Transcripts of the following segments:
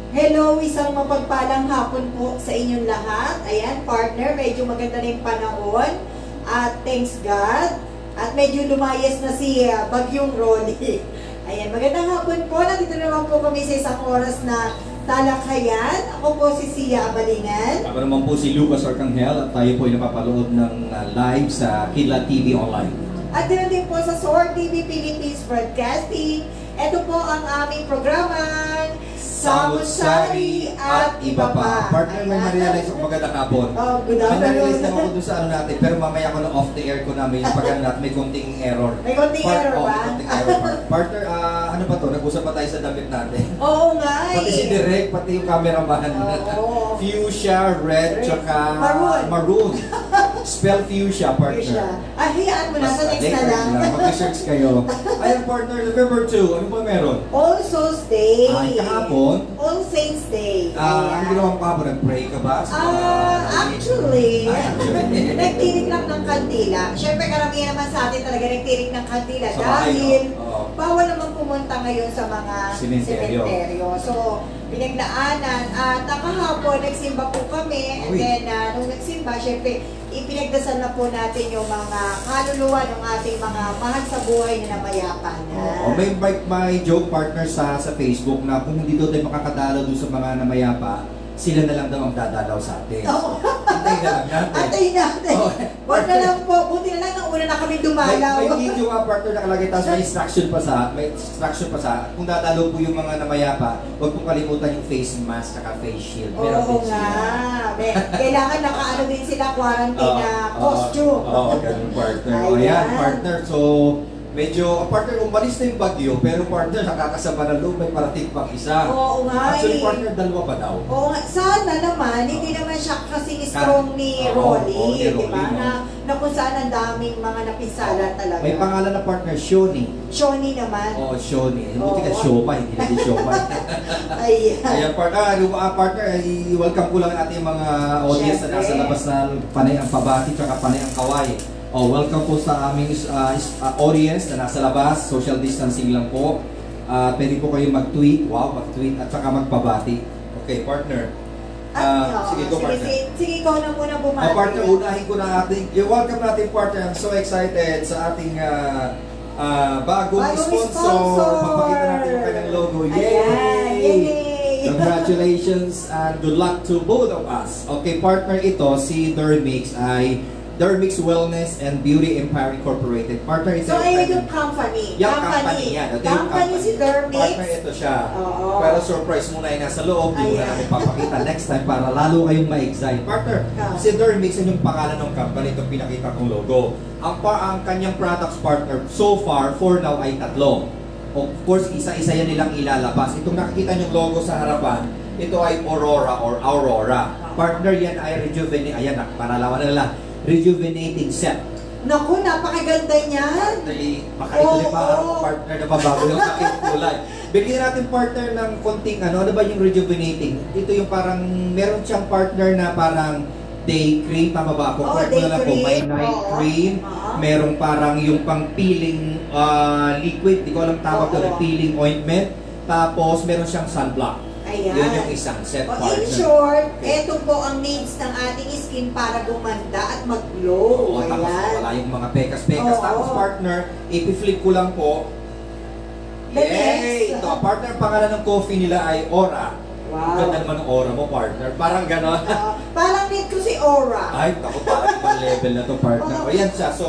Hello, isang mapagpalang hapon po sa inyong lahat. Ayan, partner, medyo maganda na yung panahon. At thanks God. At medyo lumayas na si Bagyong Rolly. Ayan, magandang hapon po. Nandito naman po kami sa isang oras na talakayan. Ako po si Sia Abalingan. Ako naman po si Lucas Arcangel at tayo po ay napapalood ng live sa Kidlat TV Online. At din din po sa SOAR TV Philippines Broadcasting. Ito po ang aming programang Samut-Sari at Iba Pa. Partner, may ma-realize ako magandang hapon. Oh, good May na-realize afternoon. lang ako dun sa ano natin, pero mamaya ko na off the air ko namin yung pag natin may konting error. May konting error ba? May konting error. Partner, ano pa to? Nag-usap pa tayo sa damit natin. Oo nga Pati si eh. Direk, pati yung cameraman. Oo. Fuchsia, red, tsaka Maroon. Spell fuchsia, partner. Fuchsia. Ah, hayaan mo na sa next na lang. Mag-research kayo. Ayun, partner, November 2, ano pa meron? All Souls Day. Ay, kahapon. All Saints Day. Ano ginawa mo kahapon? Nag-pray ka ba? Actually, Actually. nagtirik lang ng kandila. Siyempre, karamihan naman sa atin talaga nagtirik ng kandila Sa bahay, dahil no? Oo. bawal naman pumunta ngayon sa mga Sementeryo. sementeryo. So, pinaglaanan at kahapon nagsimba po kami and Uy. then nung nagsimba, syempre ipinagdasal na po natin yung mga kaluluwa ng ating mga mahal sa buhay na namayapa na. May joke partner sa Facebook na kung hindi daw tayo makakadalaw doon sa mga namayapa, sila na lang daw ang dadalaw sa atin. Oo. Hintayin na lang natin. Antayin natin. Oh, Huwag na lang po, buti na lang nang una na kami dumalaw. May video nga partner nakalagay, tapos may instruction pa sa, kung dadalaw po yung mga namayapa, huwag po kalimutan yung face mask at face shield. Meron Oo din nga. sila. Kailangan nakaano din sila quarantine na costume. Oo, ganun partner. Ayan. Ayan, partner. So, medyo, partner, umalis na yung bagyo, pero partner, nakakasama na loob, may parating pang isa. Oo nga. Actually, eh. partner, dalawa pa daw. Oo nga. Sana naman, hindi naman siya kasing strong ni Oo, Rolly, oo, ni di ba? Rolly, no? Na kung saan ang daming mga napinsala talaga. May pangalan na partner, Shoni. Shoni naman. Oo, Shoni. Buti ka Oo. Shoma, hindi na din Shoma. Ayan. Ayan, partner, i-welcome ko lang ang ating mga audience na nasa Syempre. labas na panay ang pabati, tsaka panay ang kaway. Welcome po sa aming audience na nasa labas, social distancing lang po. Pwede po kayong mag-tweet, mag-tweet at saka magpabati. Okay, partner. Sige, go partner. Sige, ikaw na muna bumati. Partner, unahin ko na welcome natin partner. I'm so excited sa ating bagong sponsor. Papakita natin yung kanyang logo. Yay! Ayan, yay! Congratulations and good luck to both of us. Okay, partner, ito si Dermix ay Dermix Wellness and Beauty Empire Incorporated. Partner, ito So, ayun yung company. yung company yan. Ito yung Company si Dermix. Partner, ito siya. Oo. Pero surprise muna yung nasa loob. Hindi mo na Ayan. natin papakita next time para lalo kayong ma-excite. Partner, Oo. si Dermix yun yung pangalan ng company. Itong pinakita kong logo. Ang kanyang products, partner, so far, for now, ay tatlo. Of course, isa-isa yan nilang ilalabas. Itong nakikita niyong logo sa harapan, ito ay Aurora or Aurora. Partner, yan ay rejuvenate. Ayan, paralawan na lang. Rejuvenating set. Naku, napakaganda niyan. Actually, makaituloy pa Oo. partner na mabago yung aking kulay. Bigyan natin partner ng konting ano ba yung rejuvenating? Ito yung parang, meron siyang partner na parang day cream, tama ba ako? Oo, Correct day mo na lang po, may cream. night Oo. cream, Oo. merong parang yung pang peeling liquid, di ko alam tawag Oo. doon, peeling ointment, tapos meron siyang sunblock. Ayan. Yun yung isang set O, partner. in short, ito po ang needs ng ating skin para gumanda at mag-glow. Oo, tapos Ayan. wala yung mga pekas-pekas. Oo. Tapos partner, i-flip ko lang po. The next. Yay! Ito, partner, pangalan ng coffee nila ay Aura. Wow. Ganda naman ng aura mo, partner. Parang gano'n. Parang need ko si Aura. Ay, ako parang ibang level na to, partner. O yan siya. So,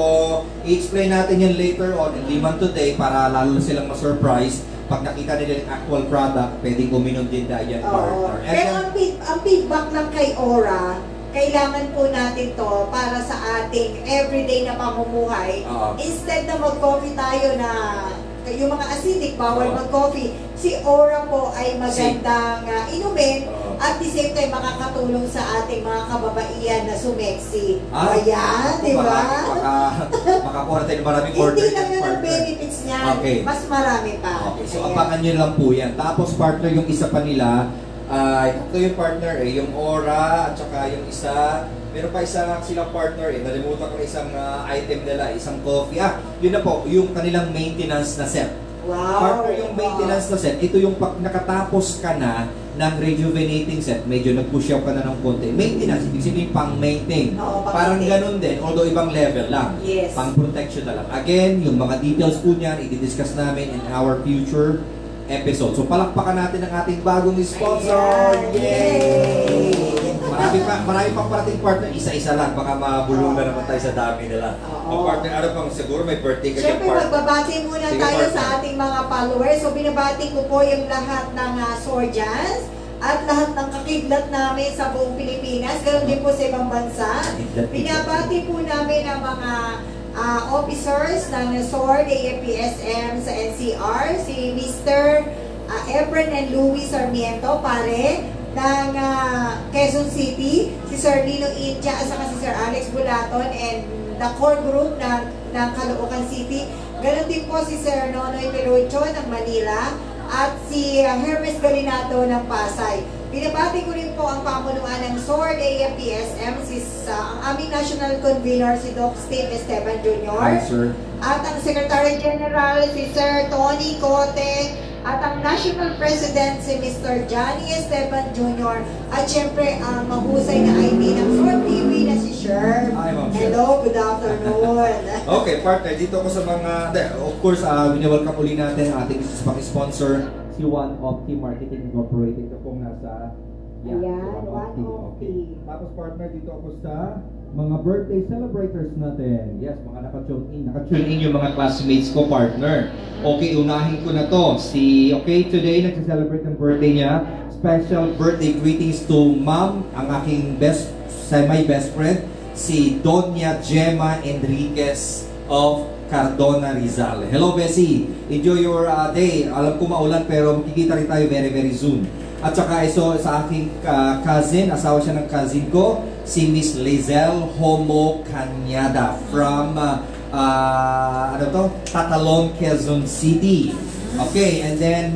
i-explain natin yan later on, hindi man today, para lalo silang ma-surprise. Pag nakita nila yung actual product, pwedeng uminom din dahil yan, Oo. partner. And Pero then, ang feedback lang kay Aura, kailangan po natin to para sa ating everyday na pamumuhay. Oo. Instead na mag-coffee tayo na yung mga acidic, bawal Oo. mag-coffee, si Aura po ay magandang inumin Oo. at the same time makakatulong sa ating mga kababaihan na sumeksi. Ah, Ayan, di ba? Makakuha tayo ng maraming order. Hindi lang yan, yun ang partner. benefits niya. Okay. Mas marami pa. Okay, so Ayan. abangan nyo lang po yan. Tapos partner, yung isa pa nila, ito yung partner yung Aura, at saka yung isa, meron pa isa silang partner nalimutan ko isang item nila, isang coffee. Yun na po, yung kanilang maintenance na set. Wow. Partner, yung maintenance na set, ito yung pag nakatapos ka na ng rejuvenating set, medyo nag-push up ka na ng konti. Maintenance, ibig sabihin pang-maintain. Oo, Parang pang-maintain. ganun din, although ibang level lang. Yes. Pang-protection na lang. Again, yung mga details po niyan, i-discuss namin in our future episode. So palakpakan natin ang ating bagong sponsor. Ayan. Yay! Marami pang parating partner, isa-isa lang. Baka mabulong na naman tayo sa dami nila. Oo. O partner, ano pang siguro may birthday ka Siyempre, partner. magbabati muna Sige, tayo partner. sa ating mga followers. So, binabati ko po yung lahat ng Sorjans at lahat ng kakidlat namin sa buong Pilipinas. Ganoon din po sa ibang bansa. Binabati po namin ang mga officers ng SORD, AFP-SM sa NCR, si Mr. Efren and Louis Sarmiento, pare, ng Quezon City, si Sir Lino India at saka si Sir Alex Bulaton and the core group ng Caloocan City. Ganon din po si Sir Nonoy Pelucho ng Manila at si Hermes Galinato ng Pasay. Binabati ko rin po ang pamunuan ng SORD AFP-SM, ang aming national convener si Doc Steve Esteban Jr. Hi, sir. At ang Secretary General si Sir Tony Cote at ang National President si Mr. Johnny Esteban Jr. At syempre ang mahusay na ID ng SORD TV na si Sher. Hi, Ma'am Sher. Hello, good afternoon. Okay, partner, dito ko sa mga, of course, winawelcome uli natin ang ating sponsor, si One Opti Marketing Incorporated. Ito pong nasa, Ayan, One Okay. Opti. Tapos partner, dito ako sa mga birthday celebrators natin. Yes, mga naka-tune in yung mga classmates ko, partner. Okay, unahin ko na to. Today, nagsa-celebrate ng birthday niya. Special birthday greetings to ma'am, ang aking semi-best friend, si Doña Gemma Enriquez of Cardona, Rizal. Hello, Bessie. Enjoy your day. Alam ko maulan pero magkikita rin tayo very, very soon. At saka sa aking cousin, asawa siya ng cousin ko, si Miss Lizelle Homo Cañada from Tatalon, Quezon City. Okay, and then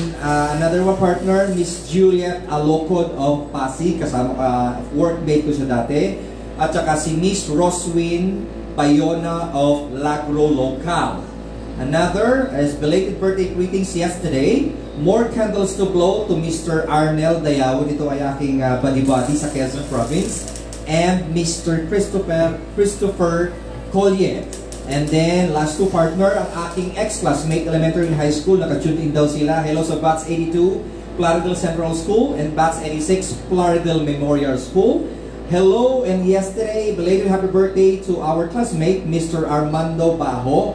another one partner, Miss Juliet Alocod of Pasig, kasama workmate ko siya dati. At saka si Miss Roswin Bayona of Lagro Local. Another is belated birthday greetings yesterday. More candles to blow to Mr. Arnel Dayawon. Ito ay aking buddy-buddy sa Quezon Province. And Mr. Christopher Collier. And then, last two partner, ang aking ex-classmate elementary and high school. Naka-tune in daw sila. Hello sa Bats 82, Plaridel Central School, and Bats 86, Plaridel Memorial School. Hello, and yesterday, belated happy birthday to our classmate, Mr. Armando Bajo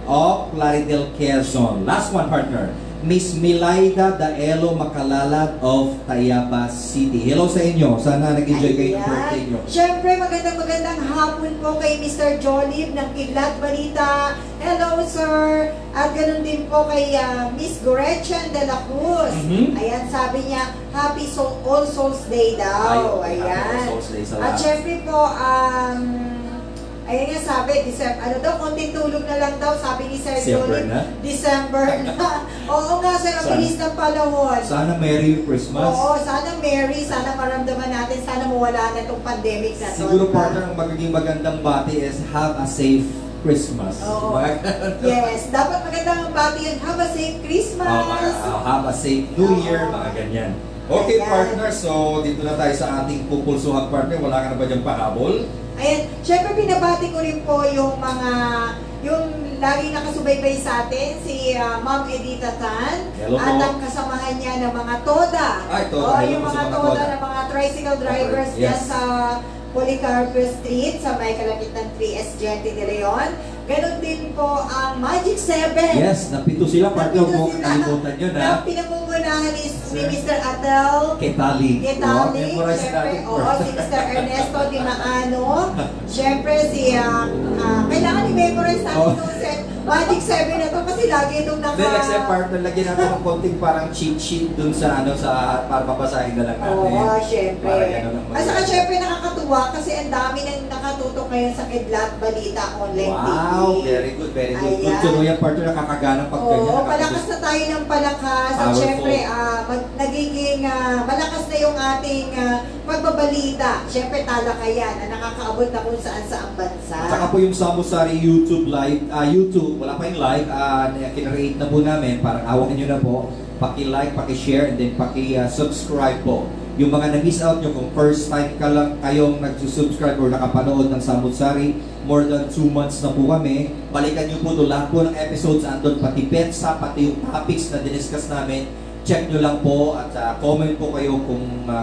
of Plaridel, Quezon. Last one, partner. Miss Milaida Daelo Macalalad of Tayabas City. Hello sa inyo. Sana nag-enjoy kayo ng birthday nyo. Siyempre, magandang hapon po kay Mr. Jolib ng Kidlat Balita. Hello, sir. At ganun din po kay Miss Gretchen de la Cruz. Ayan, sabi niya, Happy All Souls Day daw. Ay, Ayan. Happy All Souls Day sa At lahat. syempre po, ayan nga sabi, konting tulog na lang daw, sabi ni Sir December Jolib. na? December na. Oo nga, sir, ang bilis ng panahon. Sana Merry Christmas. Oo, sana Merry, sana maramdaman natin, sana mawala na itong pandemic na to. Siguro diba? partner, ang magiging magandang bati is have a safe Christmas. Oo. Mga- Yes, dapat magandang bati yun. Have a safe Christmas! have a safe New Year, mga ganyan. Okay, Ayan. partner, so dito na tayo sa ating pupulsuhang partner. Wala ka na ba dyan pahabol? Ayan, syempre binabati ko rin po yung lagi nakasubaybay sa atin, si Ma'am Edita Tan. Hello at po. ang kasamahan niya ng mga TODA. Ay, TODA. Oo, Hello yung po sa mga mga TODA TODA. ng mga tricycle drivers Yes. dyan sa Policarpo Street, sa may kalapit ng 3S Gente de Leon. Ganon din po ang Magic 7. Yes, napito sila, partner. Napito Huwag sila. kalimutan yun, ha? Na pinangungunahan ni Sir. Mr. Atel Ketali. Getali, Memorize syempre, natin oo, first. si Mr. Ernesto Di Maano, syempre si, kailangan i-memorize natin Oh. itong set, Magic 7 na to kasi lagi itong naka... Then, next time, partner, lagyan natin ng konting parang cheat sheet dun sa, para mabasahin na lang natin. Oo, syempre. Para ganun ang At saka syempre nakakatuwa kasi ang dami nang nakatutok ngayon sa Kidlat Balita Online TV. Wow, very good, very good. Good Ayan. to know yan, partner, nakakaganang pag ganyan. Oo, palakas na tayo ng palakas. At Powerful. syempre, malakas na yung ating pagbabalita. Siyempre, talakayan na nakakaabot na kung saan sa ang bansa. Saka po yung Samosari YouTube live, YouTube, wala pa yung live, kinreate na po namin, parang awakan nyo na po, paki-like, paki-share, and then paki-subscribe po. Yung mga na-miss out nyo, kung first time ka lang kayong nag-subscribe or nakapanood ng Samosari, more than 2 months na po kami, balikan nyo po ito, lahat po ng episodes andun, pati petsa, pati yung topics na diniscuss namin, check nyo lang po at comment po kayo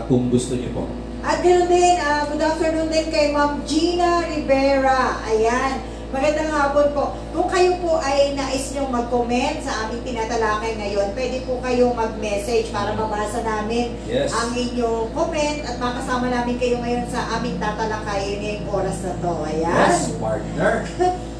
kung gusto nyo po. At ganoon din, good afternoon din kay Ma'am Gina Rivera. Ayan. Magandang hapon po. Kung kayo po ay nais nyo mag-comment sa aming tinatalakay ngayon, pwede po kayong mag-message para mabasa namin ang inyong comment at makasama namin kayo ngayon sa aming tatalakayin ngayong oras na to. Ayan. Yes, partner.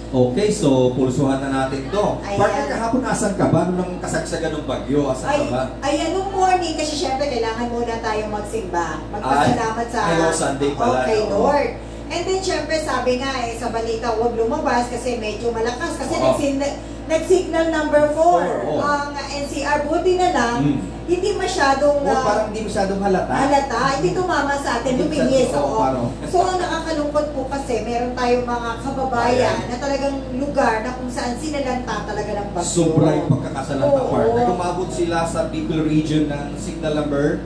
Okay, so pulsuhan na natin to. Ayan. Partner, kahapon asan ka ba? Nung kasagsagan ng bagyo, asan ka ba? Ayan, nung morning, kasi syempre kailangan muna tayong magsimba. Magpasalamat sa Sunday pala, kay no? Lord. And then syempre sabi nga sa balita, huwag lumabas kasi medyo malakas. Kasi nag-signal number 4 ang NCR. Buti na lang, hindi masyadong parang hindi masyadong halata. Hindi tumama sa atin, luminis. So ang nakakalungkot po kasi meron tayong mga kababayan na talagang lugar na kung saan sinalanta talaga ng bagyo. Sobra yung pagkakasalanta, Oo. partner. Umabot sila sa Bicol region ng signal number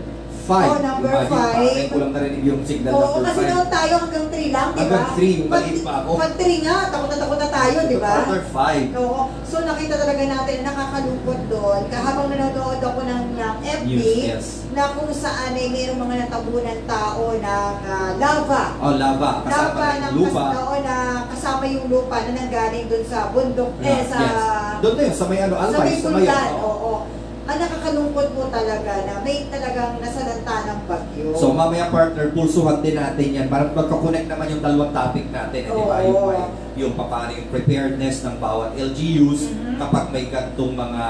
5. Number 5. Parang kulang narinig yung signal Oo, number 5. kasi noon tayo hanggang 3 lang, di ba? Hanggang 3, yung maliit pa ako. Pag 3 nga, takot na tayo, di ba? Partner 5. Oo. So nakita talaga natin, nakakalungkot doon. Habang nanonood ako ng FB, Yes. na kung saan ay mayroong mga natabunan tao ng lava. Oh, lava. Kasama ng yung lupa. na kasama yung lupa na nanggaling doon sa bundok, sa... Doon na yun, sa may Sa Albay, may sa may bulkan, oo. Ang nakakalungkot po talaga na may talagang nasalanta ng bagyo. So mamaya, partner, pulsuhan din natin yan para magkakonect naman yung dalawang topic natin, di ba? Yung paano yung preparedness ng bawat LGUs kapag may gantong mga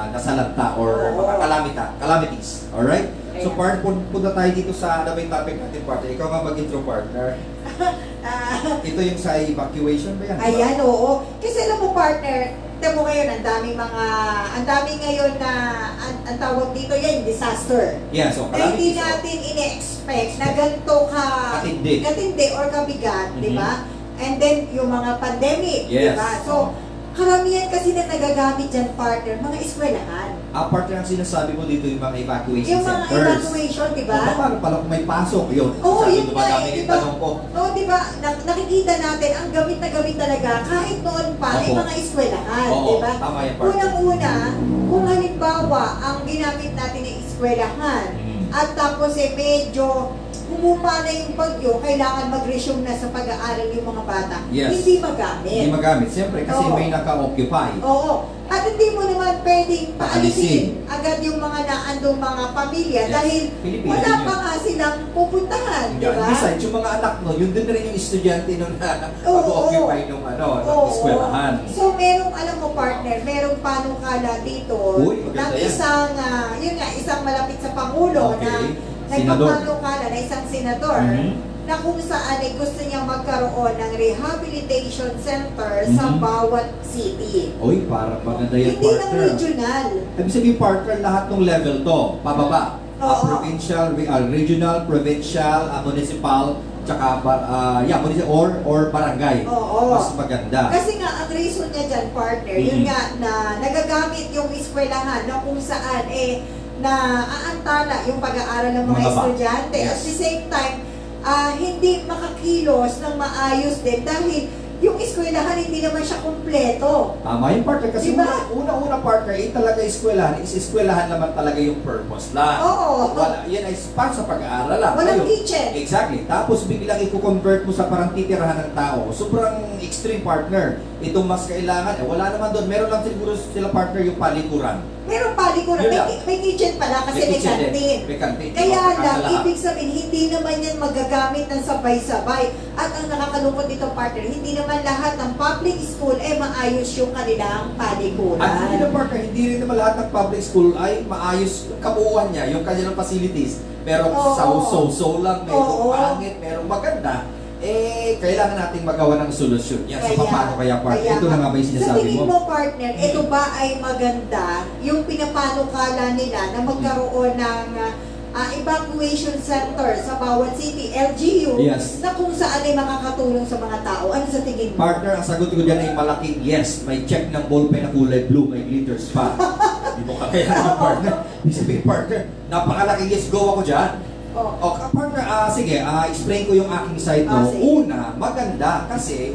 nasalanta or mga calamities. Alright? So partner, punta tayo dito sa may topic natin, partner. Ikaw nga mag-intro, partner. Ito yung sa evacuation ba yan? Ayan, oo. Kasi alam mo, partner, tignan mo ngayon, ang dami ngayon na, ang tawag dito yan, disaster. Yeah, so Na hindi calamities. natin ine-expect na ganito katindi or kabigat, di ba? And then, yung mga pandemic, di Yes. ba? So, karamihan kasi na nagagamit dyan, partner, mga eskwelahan. Partner, ang sinasabi mo dito yung mga evacuation Yung mga centers. evacuation, di ba? Paano pala kung may pasok? Yun. Oo, sabi yun ko nga dami eh, yung diba? tanong ko. Oo, di ba? Nakikita natin, ang gamit na gamit talaga, kahit noon pa, ay Opo. mga eskwelahan, Oo, di ba? tama yan, partner. Unang-una, kung halimbawa, ang ginamit natin ay eskwelahan, at tapos medyo humupa na yung bagyo, kailangan mag-resume na sa pag-aaral yung mga bata. Yes. Hindi magamit. Hindi magamit. Siyempre, kasi Oo. may naka-occupy. Oo. At hindi mo naman pwedeng paalisin agad yung mga naandong mga pamilya Yes. dahil Pilipino wala din pa yun. nga silang pupuntahan, di ba? Besides, yung mga anak no, yun din rin yung estudyante nung Oo. mag-occupy nung ng eskwelahan. So, merong, alam mo partner, merong panukala dito Uy, maganda ng yan. isang, yun nga, isang malapit sa Pangulo Okay. na Senador. nagpapanukala na isang senador na kung saan ay gusto niyang magkaroon ng rehabilitation center sa bawat city. Uy, parang maganda yan, Hindi lang partner. regional. Ibig sabihin, partner, lahat ng level to, pababa. Oo. Provincial, regional, provincial, municipal, tsaka municipal or barangay. Oo. Mas maganda. Kasi nga, ang reason niya dyan, partner, yun nga na nagagamit yung eskwelahan na kung saan na aantala yung pag-aaral ng mga Mga estudyante. Yes. At the same time, hindi makakilos ng maayos din dahil yung eskwelahan hindi naman siya kumpleto. Tama yung partner. Kasi Diba? una partner, talaga eskwelahan naman talaga yung purpose lang. Oo. Yan ay para sa pag-aaral lang. Walang Ayun. kitchen. Exactly. Tapos biglang i-convert mo sa parang titirahan ng tao. Sobrang extreme, partner. Itong mas kailangan, wala naman doon. Meron lang siguro sila, partner, yung palikuran. Meron palikuran, Yun lang. may kitchen pala kasi may kitchen din. kantin. May kantin. Kaya Sa lang, lahat. ibig sabihin, hindi naman yan magagamit ng sabay-sabay. At ang nakakalungkot dito, partner, hindi naman lahat ng public school maayos yung kanilang palikuran. At hindi na, partner, hindi rin naman lahat ng public school ay maayos yung kabuuan niya, yung kanilang facilities. Merong Oo. so lang, merong Oo. pangit, merong maganda. Kailangan nating magawa ng solusyon yan. So, paano kaya, partner? Ito na nga ba yung Sa sinasabi tingin mo? mo, partner, ito ba ay maganda yung pinapanukala nila na magkaroon ng evacuation center sa bawat city, LGU, Yes. na kung saan ay makakatulong sa mga tao. Ano sa tingin mo? Partner, ang sagot ko dyan ay malaking yes. May check ng ballpen na kulay blue, may glitters pa. Hindi mo kakayanan, partner. Ibig sabihin, partner, napakalaking yes, go ako dyan. Oh. Okay, partner, sige, explain ko yung aking side mo. Sige. Una, maganda kasi,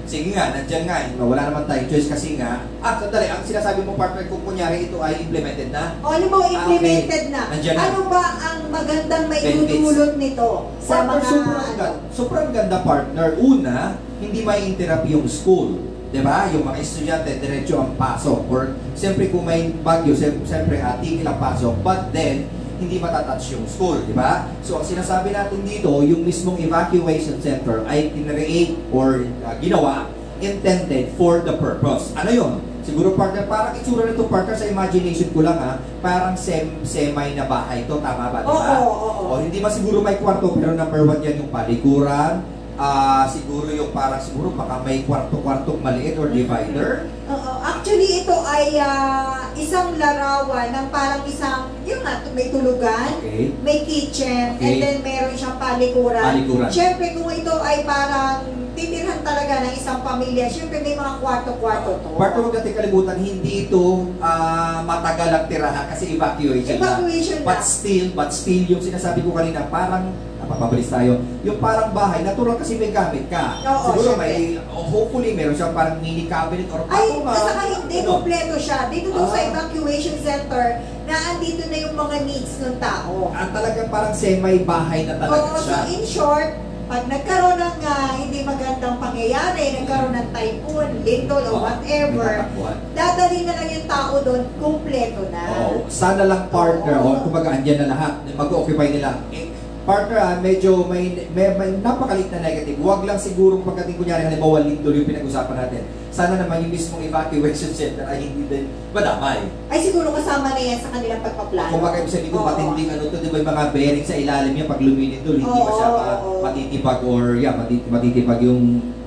sige nga, nandyan nga, wala naman tayong choice kasi nga, sandali, ang sinasabi mo partner, kung kunyari ito ay implemented na, O, alam mo, implemented na. Nandiyan na. Ano ba ang magandang may Benefits. tutulot nito sa partner, mga... sobrang ganda partner. Una, hindi may interrupt yung school. Diba? Yung mga estudyante, diretso ang pasok. Or, siyempre kung may bagyo, siyempre tigil ang pasok. But then, hindi matatouch yung school, di ba? So, ang sinasabi natin dito, yung mismong evacuation center ay tinreate or ginawa, intended for the purpose. Ano yun? Siguro partner, parang itsura nito partner sa imagination ko lang parang semi na bahay to, tama ba? Diba? Oo. O, hindi man siguro may kwarto, pero number one yan yung palikuran, siguro yung parang siguro baka may kwarto-kwartong maliit or divider. Actually, ito ay isang larawan ng parang isang, yung may tulugan, Okay. may kitchen, Okay. and then meron siyang palikuran. Palikuran. Siyempre, kung ito ay parang titirhan talaga ng isang pamilya, siyempre may mga kwarto-kwarto to. Part of natin kalimutan, hindi ito matagal ang tirahan kasi evacuation na. Evacuation na. But still, yung sinasabi ko kanina, parang, napapabilis tayo, yung parang bahay, natural kasi may gamit ka. Oo, Siguro syempre. hopefully, meron siyang parang mini cabinet or Ay, patungan. saka hindi Ano? kompleto siya. Dito daw sa Ah. evacuation center, na andito na yung mga needs ng tao. Talagang parang semi-bahay na talaga Oo, so siya. in short, pag nagkaroon ng hindi magandang pangyayari, nagkaroon ng typhoon, lindol, o whatever, Natatakbuhan. dadali na lang yung tao doon, kumpleto na. Oo, sana lang partner, Oo. kumbaga andyan na lahat, mag-occupy nila. Partner, medyo may napakalit na negative. Huwag lang siguro pagdating kunyari, halimbawa lindol yung pinag-usapan natin. Sana naman yung mismong evacuation center ay hindi din madamay. Ay siguro kasama na yan sa kanilang pagpaplano. Kumbaga ibig sabihin ko Oo. matinding di ba yung mga bearing sa ilalim niya pag lumilindol, hindi Oo, ba siya oo. matitipag or matitipag yung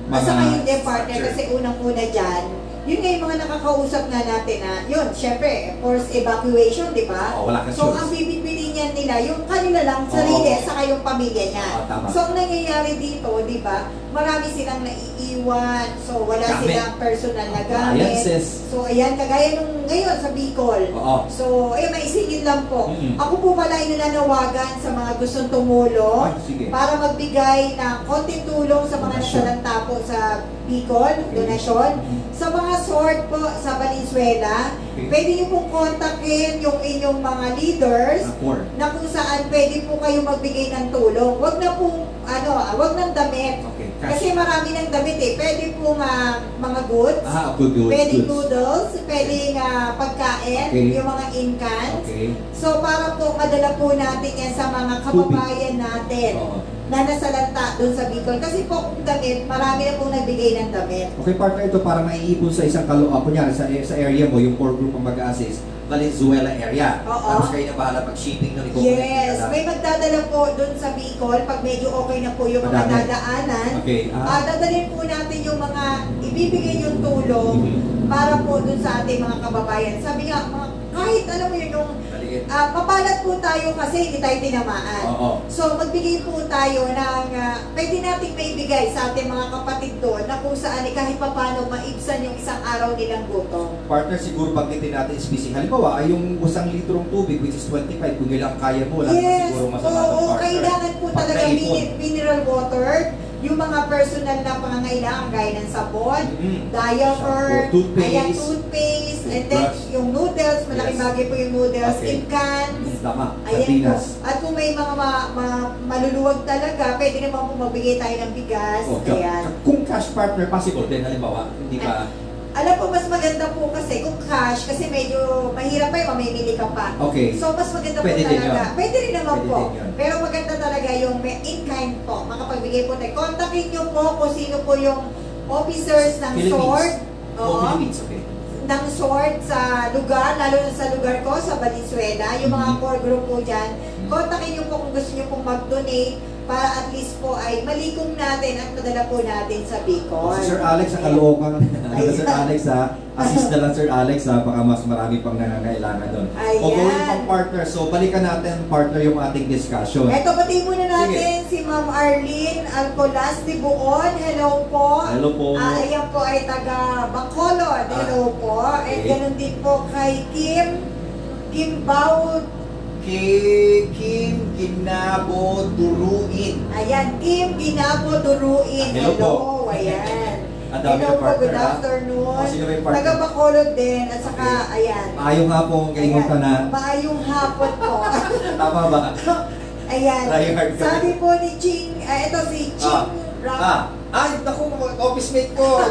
mga At saka hindi partner, structure. kasi unang-una dyan, yun nga yung mga nakakausap nga natin na, yun, syempre, forced evacuation, di ba? Oo, wala kang So, choice. ang bibili niyan nila, yung kanila lang, sarili, Oo. saka yung pamilya niya. Oo, tama. So, ang nangyayari dito, di ba, marami silang naiiwan, so wala Gamit. silang personal na gamit. Appliances. So, ayan, kagaya nung ngayon sa Bicol. Oo. So, ayun, maisingin lang po. Mm-mm. Ako po pala ay nananawagan sa mga gustong tumulong Ay, sige. para magbigay ng konting tulong sa mga Donasyon. nasalanta po sa Bicol, donasyon. Sa mga sort po sa Valenzuela, Okay. pwede niyo pong kontakin yung inyong mga leaders na kung saan pwede po kayo magbigay ng tulong. Huwag na pong, huwag ng damit. Okay, cash. Kasi marami ng damit eh. Pwede pong mga goods, Good. pwedeng noodles, pwedeng pagkain, Okay. yung mga in-can. Okay. So para po madala po natin yan sa mga kababayan natin Oo. na nasalanta doon sa Bicol. Kasi po kung damit, marami na pong nagbigay ng damit. Okay, partner, ito para maiipon sa isang kunyari sa area mo, yung core group ang mag-assist, Valenzuela area. Oo. Tapos kayo na bahala pag-shipping ng Yes, may magdadala po doon sa Bicol pag medyo okay na po yung mga Madami. dadaanan. Okay. Dadalhin po natin yung mga ibibigay yung tulong para po doon sa ating mga kababayan. Sabi nga, kahit alam mo yun, yung Maliit. mapalat po tayo kasi hindi tayo tinamaan. Oo. So, magbigay po tayo ng, pwede nating maibigay sa ating mga kapatid doon na kung saan kahit papano maibsan yung isang araw nilang gutom. Partner, siguro banggitin natin species. Halimbawa, ay yung 1 litrong tubig, which is 25, kung ilang kaya mo, wala naman Yes, siguro masama oo, partner. kailangan po Pag talaga naipon. mineral water, yung mga personal na pangangailangan gaya ng sabon, Mm. diaper, Shampoo, toothpaste, ayan, toothpaste, and then toothbrush. yung noodles, malaking Yes. bagay po yung noodles, Okay. in cans. Tama, Ayan po. sardinas. At kung may mga maluluwag talaga, pwede naman po magbigay tayo ng bigas. Oh, Ayan. kung cash partner, possible din, halimbawa, hindi ba? Alam po, mas maganda po kasi kung cash, kasi medyo mahirap pa yung mamimili ka pa. Okay. So, mas maganda Pwede po din talaga. yun. Pwede rin naman Pwede po. din yun. Pero maganda talaga yung may in-kind po. Makapagbigay po tayo. Kontakin nyo po kung sino po yung officers ng Philippines. SWORD. Oh, Philippines, okay. ng sort sa lugar, lalo na sa lugar ko, sa Valenzuela, yung mga core group po dyan, kontakin nyo po kung gusto nyo pong mag-donate para at least po ay malikong natin at madala po natin sa Bicol. Si Sir Alex sa Caloocan. Sir Alex ha, assist na lang Sir Alex ha, baka mas marami pang nangangailangan doon. Ayan. O going pang partner, so balikan natin partner yung ating discussion. Eto, batiin muna natin si Ma'am Arlene Alcolas de Buon. Hello po. Hello po. Ayan po ay taga Bacolod. Hello po. Okay. And ganun din po kay Kim Bao. Kim Ginabo Duruin. Ayan, Kim Ginabo Duruin. Hello po. Ayan. Ang dami Hello ng po, partner, good ha? afternoon. O, sino ba yung partner? Taga Bacolod din. At saka, Okay. ayan. Maayong hapon, kaingon ka na. Maayong hapon po. Tama ba? Ayan. Try hard ka. Sabi po ni Ching, ito si Ching Ay, naku, office mate ko.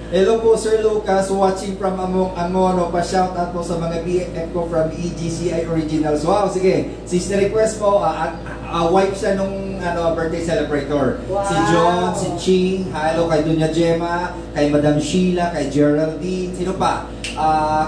Hello po, Sir Lucas, watching from Angono. Pa-shout out po sa mga BFF ko from EGCI Originals. Wow, sige. Sister request po, wife siya nung birthday celebrator. Wow. Si John, si Ching, hello kay Dunya Gemma, kay Madam Sheila, kay Geraldine, sino pa?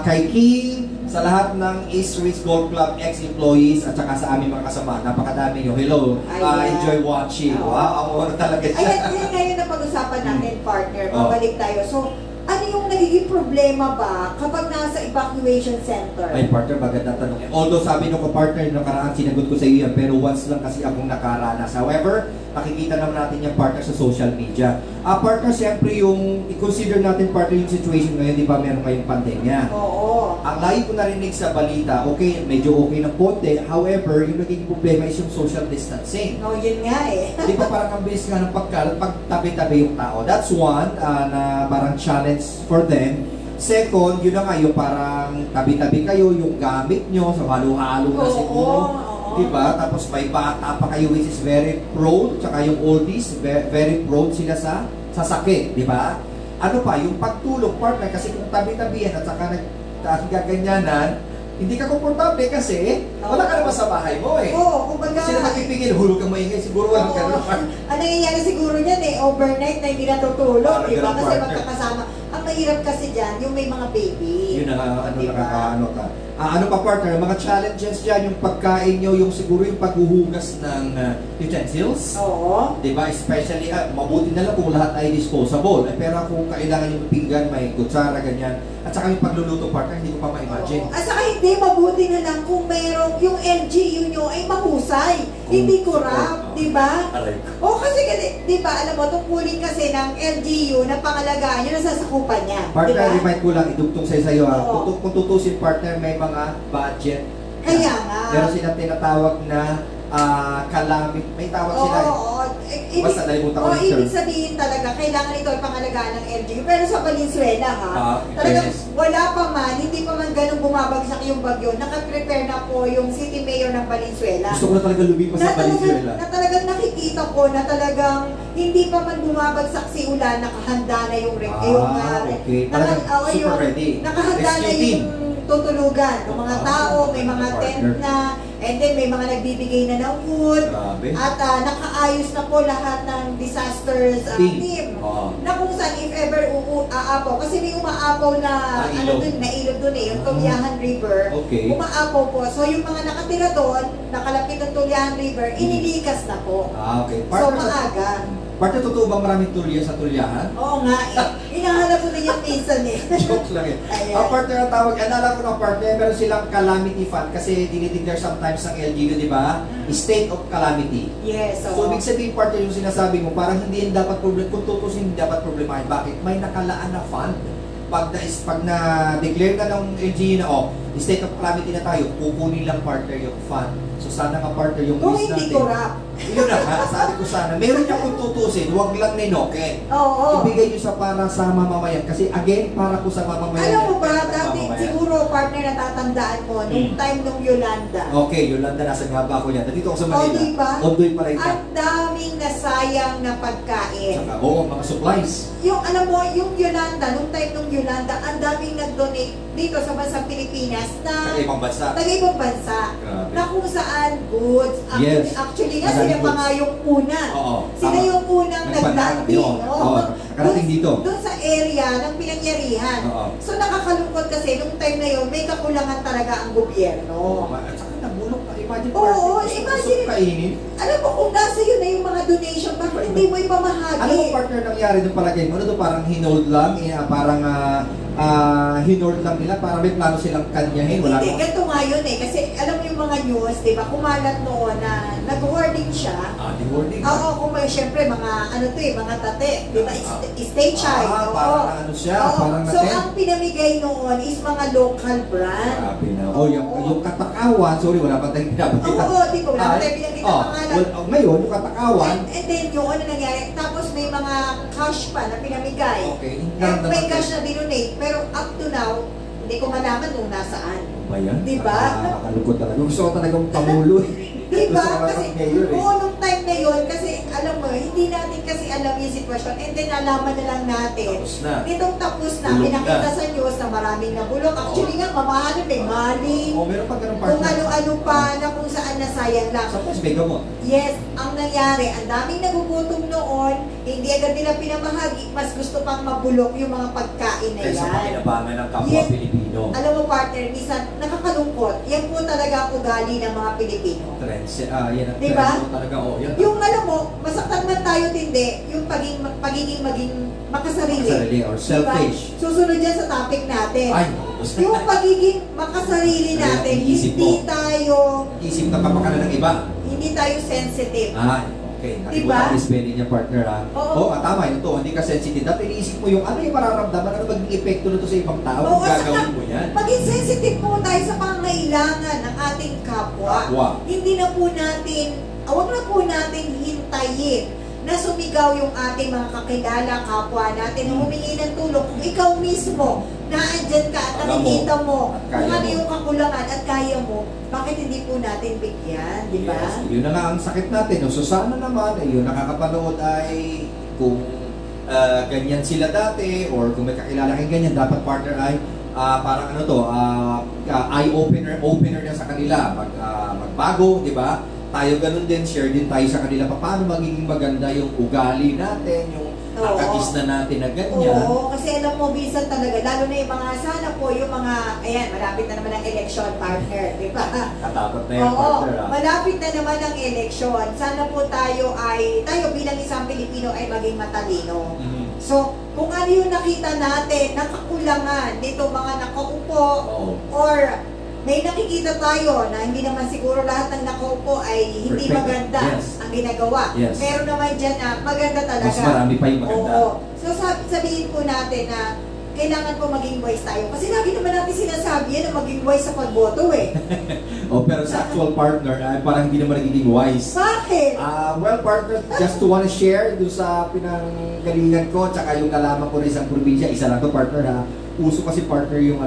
Kay Kim, sa lahat ng East Ridge Golf Club ex-employees at saka sa aming mga kasama. Napakadami nyo. Hello. Ayan. Enjoy watching. Wow, ang talaga siya. Ayan, yan ngayon na pag-usapan natin, partner. Oh. Babalik tayo. So, ano yung nagiging problema ba kapag nasa evacuation center? Ay, partner, maganda tanong. Although sabi nung partner nung nakaraan, sinagot ko sa iyo yan, pero once lang kasi akong nakaranas. However, nakikita naman natin yung partner sa social media. Partner, siyempre yung i-consider natin partner yung situation ngayon, di ba meron kayong pandemya. Oo. Ang lagi ko narinig sa balita, okay, medyo okay ng konti. However, yung nagiging problema is yung social distancing. No, yun nga eh. Di ba parang ang bilis nga ng pagkalat pag tabi-tabi yung tao. That's one na parang challenge for them. Second, yun na nga yung parang tabi-tabi kayo, yung gamit nyo, so halo-halo na siguro. Oo. Di ba? Tapos may bata pa kayo which is very prone, tsaka yung oldies, very prone sila sa sakit, di ba? Ano pa, yung pagtulog, partner, kasi kung tabi-tabihan at saka naggaganyanan, hindi ka komportable kasi wala ka naman sa bahay mo eh. Oo, kumbaga. Sila magpipigil, hulog kang maingay, siguro walang ganun. Ang nangyayari siguro niyan eh, overnight na hindi natutulog, di ba? Ganun, Kasi partner. magkakasama. Ang mahirap kasi dyan, yung may mga baby. Yun na Di ba? nakakaano ka. Ano pa partner, mga challenges dyan, yung pagkain nyo, yung siguro yung paghuhugas ng utensils. Oo. Diba? Especially, mabuti na lang kung lahat ay disposable. Pero kung kailangan yung pinggan, may kutsara, ganyan. At saka yung pagluluto partner, hindi ko pa ma-imagine. At saka hindi, mabuti na lang kung mayroong yung LGU nyo ay mahusay. Hindi corrupt, di ba? Aray ko. O kasi, di ba, alam mo, tungkulin kasi ng LGU na pangalagaan yun ang sasakupan niya. Di ba? Partner, remind ko lang, idugtong sa'yo ha. Oo. Kung tutusin partner, may mga budget. Kaya nga. Meron silang tinatawag na calamity. May tawag sila. Oo. Basta nalimutan ko yung term. Ibig sabihin talaga, kailangan ito ay pangalagaan ng LGU. Pero sa Valenzuela ha, talagang fairness. wala pa man, hindi pa man ganun bumabagsak yung bagyo. Naka-prepare na po yung city mayor ng Valenzuela. Gusto ko na talaga lumipas sa Valenzuela. Na talagang nakikita ko na talagang hindi pa man bumabagsak si ulan, nakahanda na yung okay. Talagang super ready. Nakahanda na Rescue team. yung tutulugan ng mga tao, may mga tent na, and then may mga nagbibigay na ng food, Grabe. at nakaayos na po lahat ng disasters team. Na kung saan if ever aapaw, kasi may umaapaw na ilog. na ilog dun eh, yung Tulyahan River. Okay. Umaapaw po. So yung mga nakatira doon, nakalapit ng Tulyahan River, inilikas na po. Okay. So maaga. Partner, totoo bang maraming tulya sa tulyahan? Oo nga eh. Hinahanap ko na yung minsan eh. Joke lang eh. Ayan. Ang partner ang tawag, alala ko ng partner, meron silang calamity fund kasi dinideclare sometimes ng LGU, di ba? State of calamity. Yes. So, ibig sabihin, partner, yung sinasabi mo, parang hindi yan dapat problem, kung tutusin, hindi dapat problemahin. Bakit? May nakalaan na fund. Pag na-declare na ng LGU na, state of calamity na tayo, kukunin lang partner yung fund. So, sana nga partner yung Kung list hindi natin. corrupt. Yun na nga, sabi ko sana. Meron niya kung tutusin, huwag lang ninoke. Oo. Ibigay niyo sa para sa mamamayan. Kasi again, para ko sa mamamayan. Alam mo ba, Para sa dati mamamayan. siguro partner natatandaan mo, nung time nung Yolanda. Okay, Yolanda, nasa nga ba ako niya? Nandito ako sa Manila. diba? Ondoy pa rin. Ang daming nasayang na pagkain. Saka, mga supplies. Yung alam mo, yung Yolanda, nung time nung Yolanda, ang daming nag-donate dito sa bansang Pilipinas Sa na ibang bansa. taga-ibang bansa. Grabe. Na kung saan goods. Yes. Actually nga, Madaming sila pa nga goods. yung una. Oo. Sila Tama. yung unang Nagpanahon nag-landing. yun. Oo. Oo. nakarating dito. Doon sa area ng pinangyarihan. Oo. So nakakalungkot kasi nung time na yun, may kakulangan talaga ang gobyerno. At saka nabulok na, imagine Oo, partner, imagine. gusto kainin. Alam mo kung nasa yun na yung mga donation, bakit hindi mo ipamahagi? Ano mo partner nangyari doon palagay mo? Ano doon parang hinold lang, parang hinold lang nila, parang may plano silang kanyahin, wala Hindi, ba? ganito nga yun eh. Kasi alam mo yung mga news, di ba, kumalat noon na nag-warning siya. Di warning. Oo, kung may syempre mga ano to eh, mga tate, di ba, stay child. Oo. Parang ano siya, Oo. parang So ang pinamigay noon is mga local brand. Grabe na. Yung katakawan, sorry, wala pa tayong pinapakita. Oo, di ba, wala pa tayong pinakita pangalan. Ngayon, yung katakawan, And then yung ano nangyari, tapos may mga cash pa na pinamigay. okay, And may cash na dinonate, pero up to now, hindi ko malaman kung nasaan. ba yan? Di ba? Nakakalungkot talaga. Gusto ko talagang pamulo eh. Di Gusto ba? ko Kasi, lang mayor eh. oo, nung time na yun, kasi alam mo, hindi natin kasi alam yung sitwasyon, and then nalaman na lang natin. Tapos na. Nitong tapos na, Bulok pinakita na. sa news na maraming nabulok. Actually nga, mamahalin, may maling, Meron pa ganun kung partner. ano-ano pa, na kung saan nasayang lang. Sometimes may gamot. Yes, ang nangyari, ang daming nagugutom noon, hindi agad nila pinamahagi, mas gusto pang mabulok yung mga pagkain na Kaysa yan. pakinabangan ng kapwa Yes. Pilipino. Alam mo partner, minsan nakakalungkot. Yan po talaga ang ugali ng mga Pilipino. Trends. Yan ang Diba? trends mo talaga. Yan. Yung alam mo, masaktan man tayo tindi, yung pagiging maging makasarili. Makasarili or selfish. Diba? Susunod yan sa topic natin. Ay, gusto Yung pagiging makasarili natin, Iisip hindi mo. tayo, Isip na kapakanan ng iba. hindi tayo sensitive. Okay. Diba? Nakikita ang spelling niya, partner, ha? Oo. Tama yun to. Hindi ka sensitive. Dapat iniisip mo yung ano yung mararamdaman, ano maging epekto nito sa ibang tao Oo, kung at gagawin saka, mo yan. maging sensitive po tayo sa pangangailangan ng ating kapwa. Kapwa. Hindi na po natin, wag na po natin hintayin na sumigaw yung ating mga kakilala, kapwa natin, na humingi ng tulong. Kung ikaw mismo, naandyan ka at Alam mo, nakikita mo at kung kaya ano mo. yung kakulangan at kaya mo, bakit hindi po natin bigyan, di ba? Yes. Yun na nga ang sakit natin. No? So sana naman, yung nakakapanood ay kung ganyan sila dati or kung may kakilala kang ganyan, dapat partner ay parang ano to, eye-opener na sa kanila. Magbago, di ba? Tayo ganun din, share din tayo sa kanila paano magiging maganda yung ugali natin, yung Oo. kakis na natin na ganyan. Oo, kasi alam mo, minsan talaga, lalo na yung mga, sana po yung mga, ayan, malapit na naman ang election partner, di ba? Katakot na yung Oo, partner. malapit na naman ang eleksyon. Sana po tayo bilang isang Pilipino ay maging matalino. Mhm. So, kung ano yung nakita natin, nakakulangan nito mga nakaupo, Oo. or may nakikita tayo na hindi naman siguro lahat ng nakaupo ay hindi Perfect. maganda Yes. ang ginagawa. Yes. Meron naman dyan na maganda talaga. Mas marami pa yung maganda. Oo. So sabihin po natin na kailangan po maging wise tayo. Kasi lagi naman natin sinasabi yan na maging wise sa pagboto eh. Pero sa actual partner, parang hindi naman nagiging wise. Bakit? Well, partner, just to wanna share doon sa pinanggalingan ko, tsaka yung nalaman ko rin sa probinsya, isa lang to partner ha. Uso kasi partner yung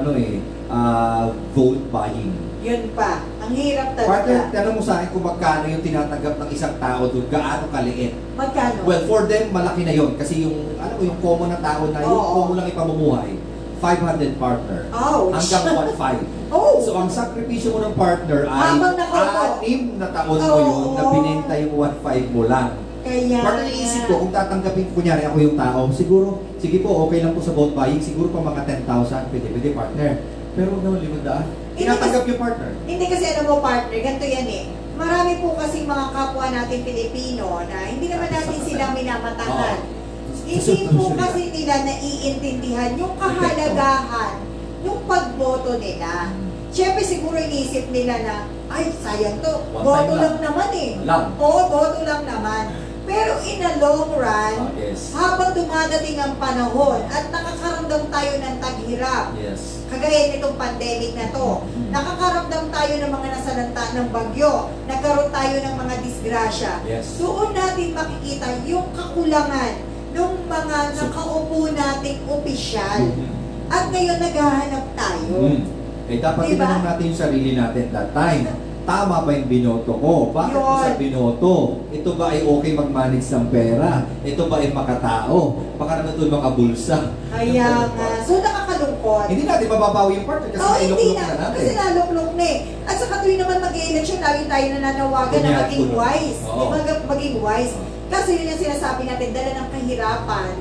vote buying. Yun pa. Ang hirap Partner, talaga. tanong mo sa akin kung magkano yung tinatanggap ng isang tao doon, gaano kaliit. Magkano? Well, for them, malaki na yon kasi yung, yung common na tao na, yung Oo. common lang ipamumuhay, 500 partner. Ouch! Hanggang 1.5. Oh! So, ang sakripisyo mo ng partner ay Habang nakaupo. 6 na taon mo Oo. yun na binenta yung 1.5 mo lang. Kaya Partner, iisip ko, kung tatanggapin ko, kunyari ako yung tao, siguro, sige po, okay lang po sa vote buying, siguro pa mga 10,000, pwede partner. Pero huwag naman 500. Tinatanggap yung partner. Hindi kasi alam mo partner, ganito yan eh. Marami po kasing mga kapwa natin Pilipino na hindi naman natin sila minamatahan. Hindi po kasi nila naiintindihan yung kahalagahan ng pagboto nila. Siyempre siguro iniisip nila na, ay sayang to, One boto time lang naman eh. Lang. Oo, boto lang naman. Pero in the long run, Yes. habang dumadating ang panahon at nakakaramdam tayo ng taghirap, Yes. kagaya nitong pandemic na to, nakakaramdam tayo ng mga nasalanta ng bagyo, nagkaroon tayo ng mga disgrasya. Yes. Doon natin makikita yung kakulangan ng mga nakaupo nating opisyal. At ngayon naghahanap tayo. Dapat Diba? tinanong natin yung sarili natin that time. Tama ba yung binoto ko? Bakit ko sa Yun. binoto? Ito ba ay okay mag-manage ng pera? Ito ba ay makatao? Baka naman ito yung mga bulsa. Kaya nga, so nakakalungkot. Hindi natin mababawi yung partner kasi Oo, hindi nailuklok na. na natin. Kasi naluklok na eh. At saka tuwing naman mag-election, lagi tayo nananawagan na Kunyari, maging kuno. wise. Oo. Maging wise. Kasi yun yung sinasabi natin, dala ng kahirapan,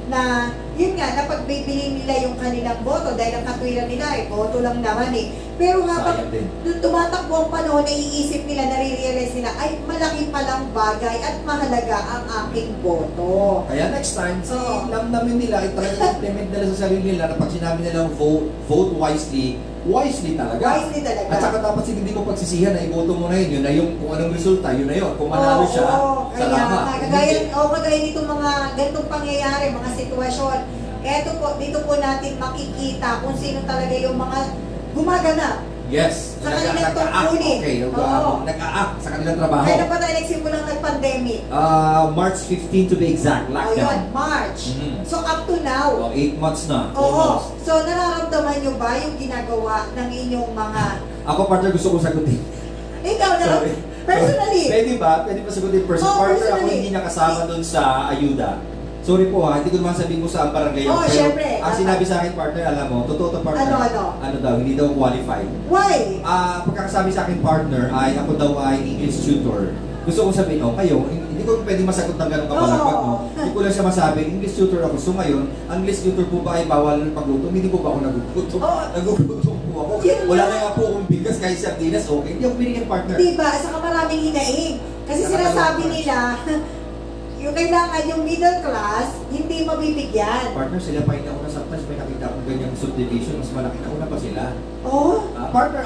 na yun nga, napagbibili nila yung kanilang boto dahil ang katwiran nila boto lang naman Pero habang Sayang din. tumatakbo ang panahon, naiisip nila, nare-realize nila, ay malaki palang bagay at mahalaga ang aking boto. Kaya next time, Oo. namnamin nila, talagang implement nila sa sarili nila na pag sinabi nilang vote wisely talaga. Wisely talaga. At saka dapat hindi mo pagsisihan na iboto mo na yun na yung kung anong resulta, yun na yun. Kung manalo siya, salamat. Kagaya nitong mga ganitong pangyayari, mga sitwasyon, dito po natin makikita kung sino talaga yung mga gumaganap. Yes. Sa kanilang tungkulin. Okay, Oo. nag-a-act sa kanilang trabaho. Kailan pa tayo nagsimulang nag-pandemic? March 15 to be exact, O yun, lockdown. March. Mhm. So up to now. 8 months na. Oo. almost. So nararamdaman nyo ba yung ginagawa ng inyong mga... Ako, partner, gusto kong sagutin. Ikaw na, Sorry. personally. Pwede ba? Pwede ba sagutin person? Oo, Partner, ako personally. hindi nakasama doon sa ayuda. Sorry po ha, hindi ko naman sabihin mo sa barangay yun. Oo, syempre. Ang sinabi sa akin, partner, alam mo, totoo to partner. Ano? Daw, hindi daw qualified. Why? Pagkakasabi sa akin, partner, ay ako daw ay English tutor. Gusto kong sabihin, kayo, hindi ko pwede masagot ng ganong kabalagad, Oo. no? Hindi ko lang siya masabi, English tutor ako. So ngayon, ang English tutor po ba ay bawal pagluto? Hindi po ba ako nagugutom? Oo. Nagugutom po ako. Yun Wala nga. na nga po akong bigas kahit sardinas, okay. Hindi ako binigyan partner. Diba? Saka maraming hinaing. Kasi sinasabi nila, yung kailangan yung middle class, hindi mabibigyan. Partner, sila pa hindi ako sometimes may nakita akong ganyang subdivision, mas malaki na una pa sila. Oh? Partner,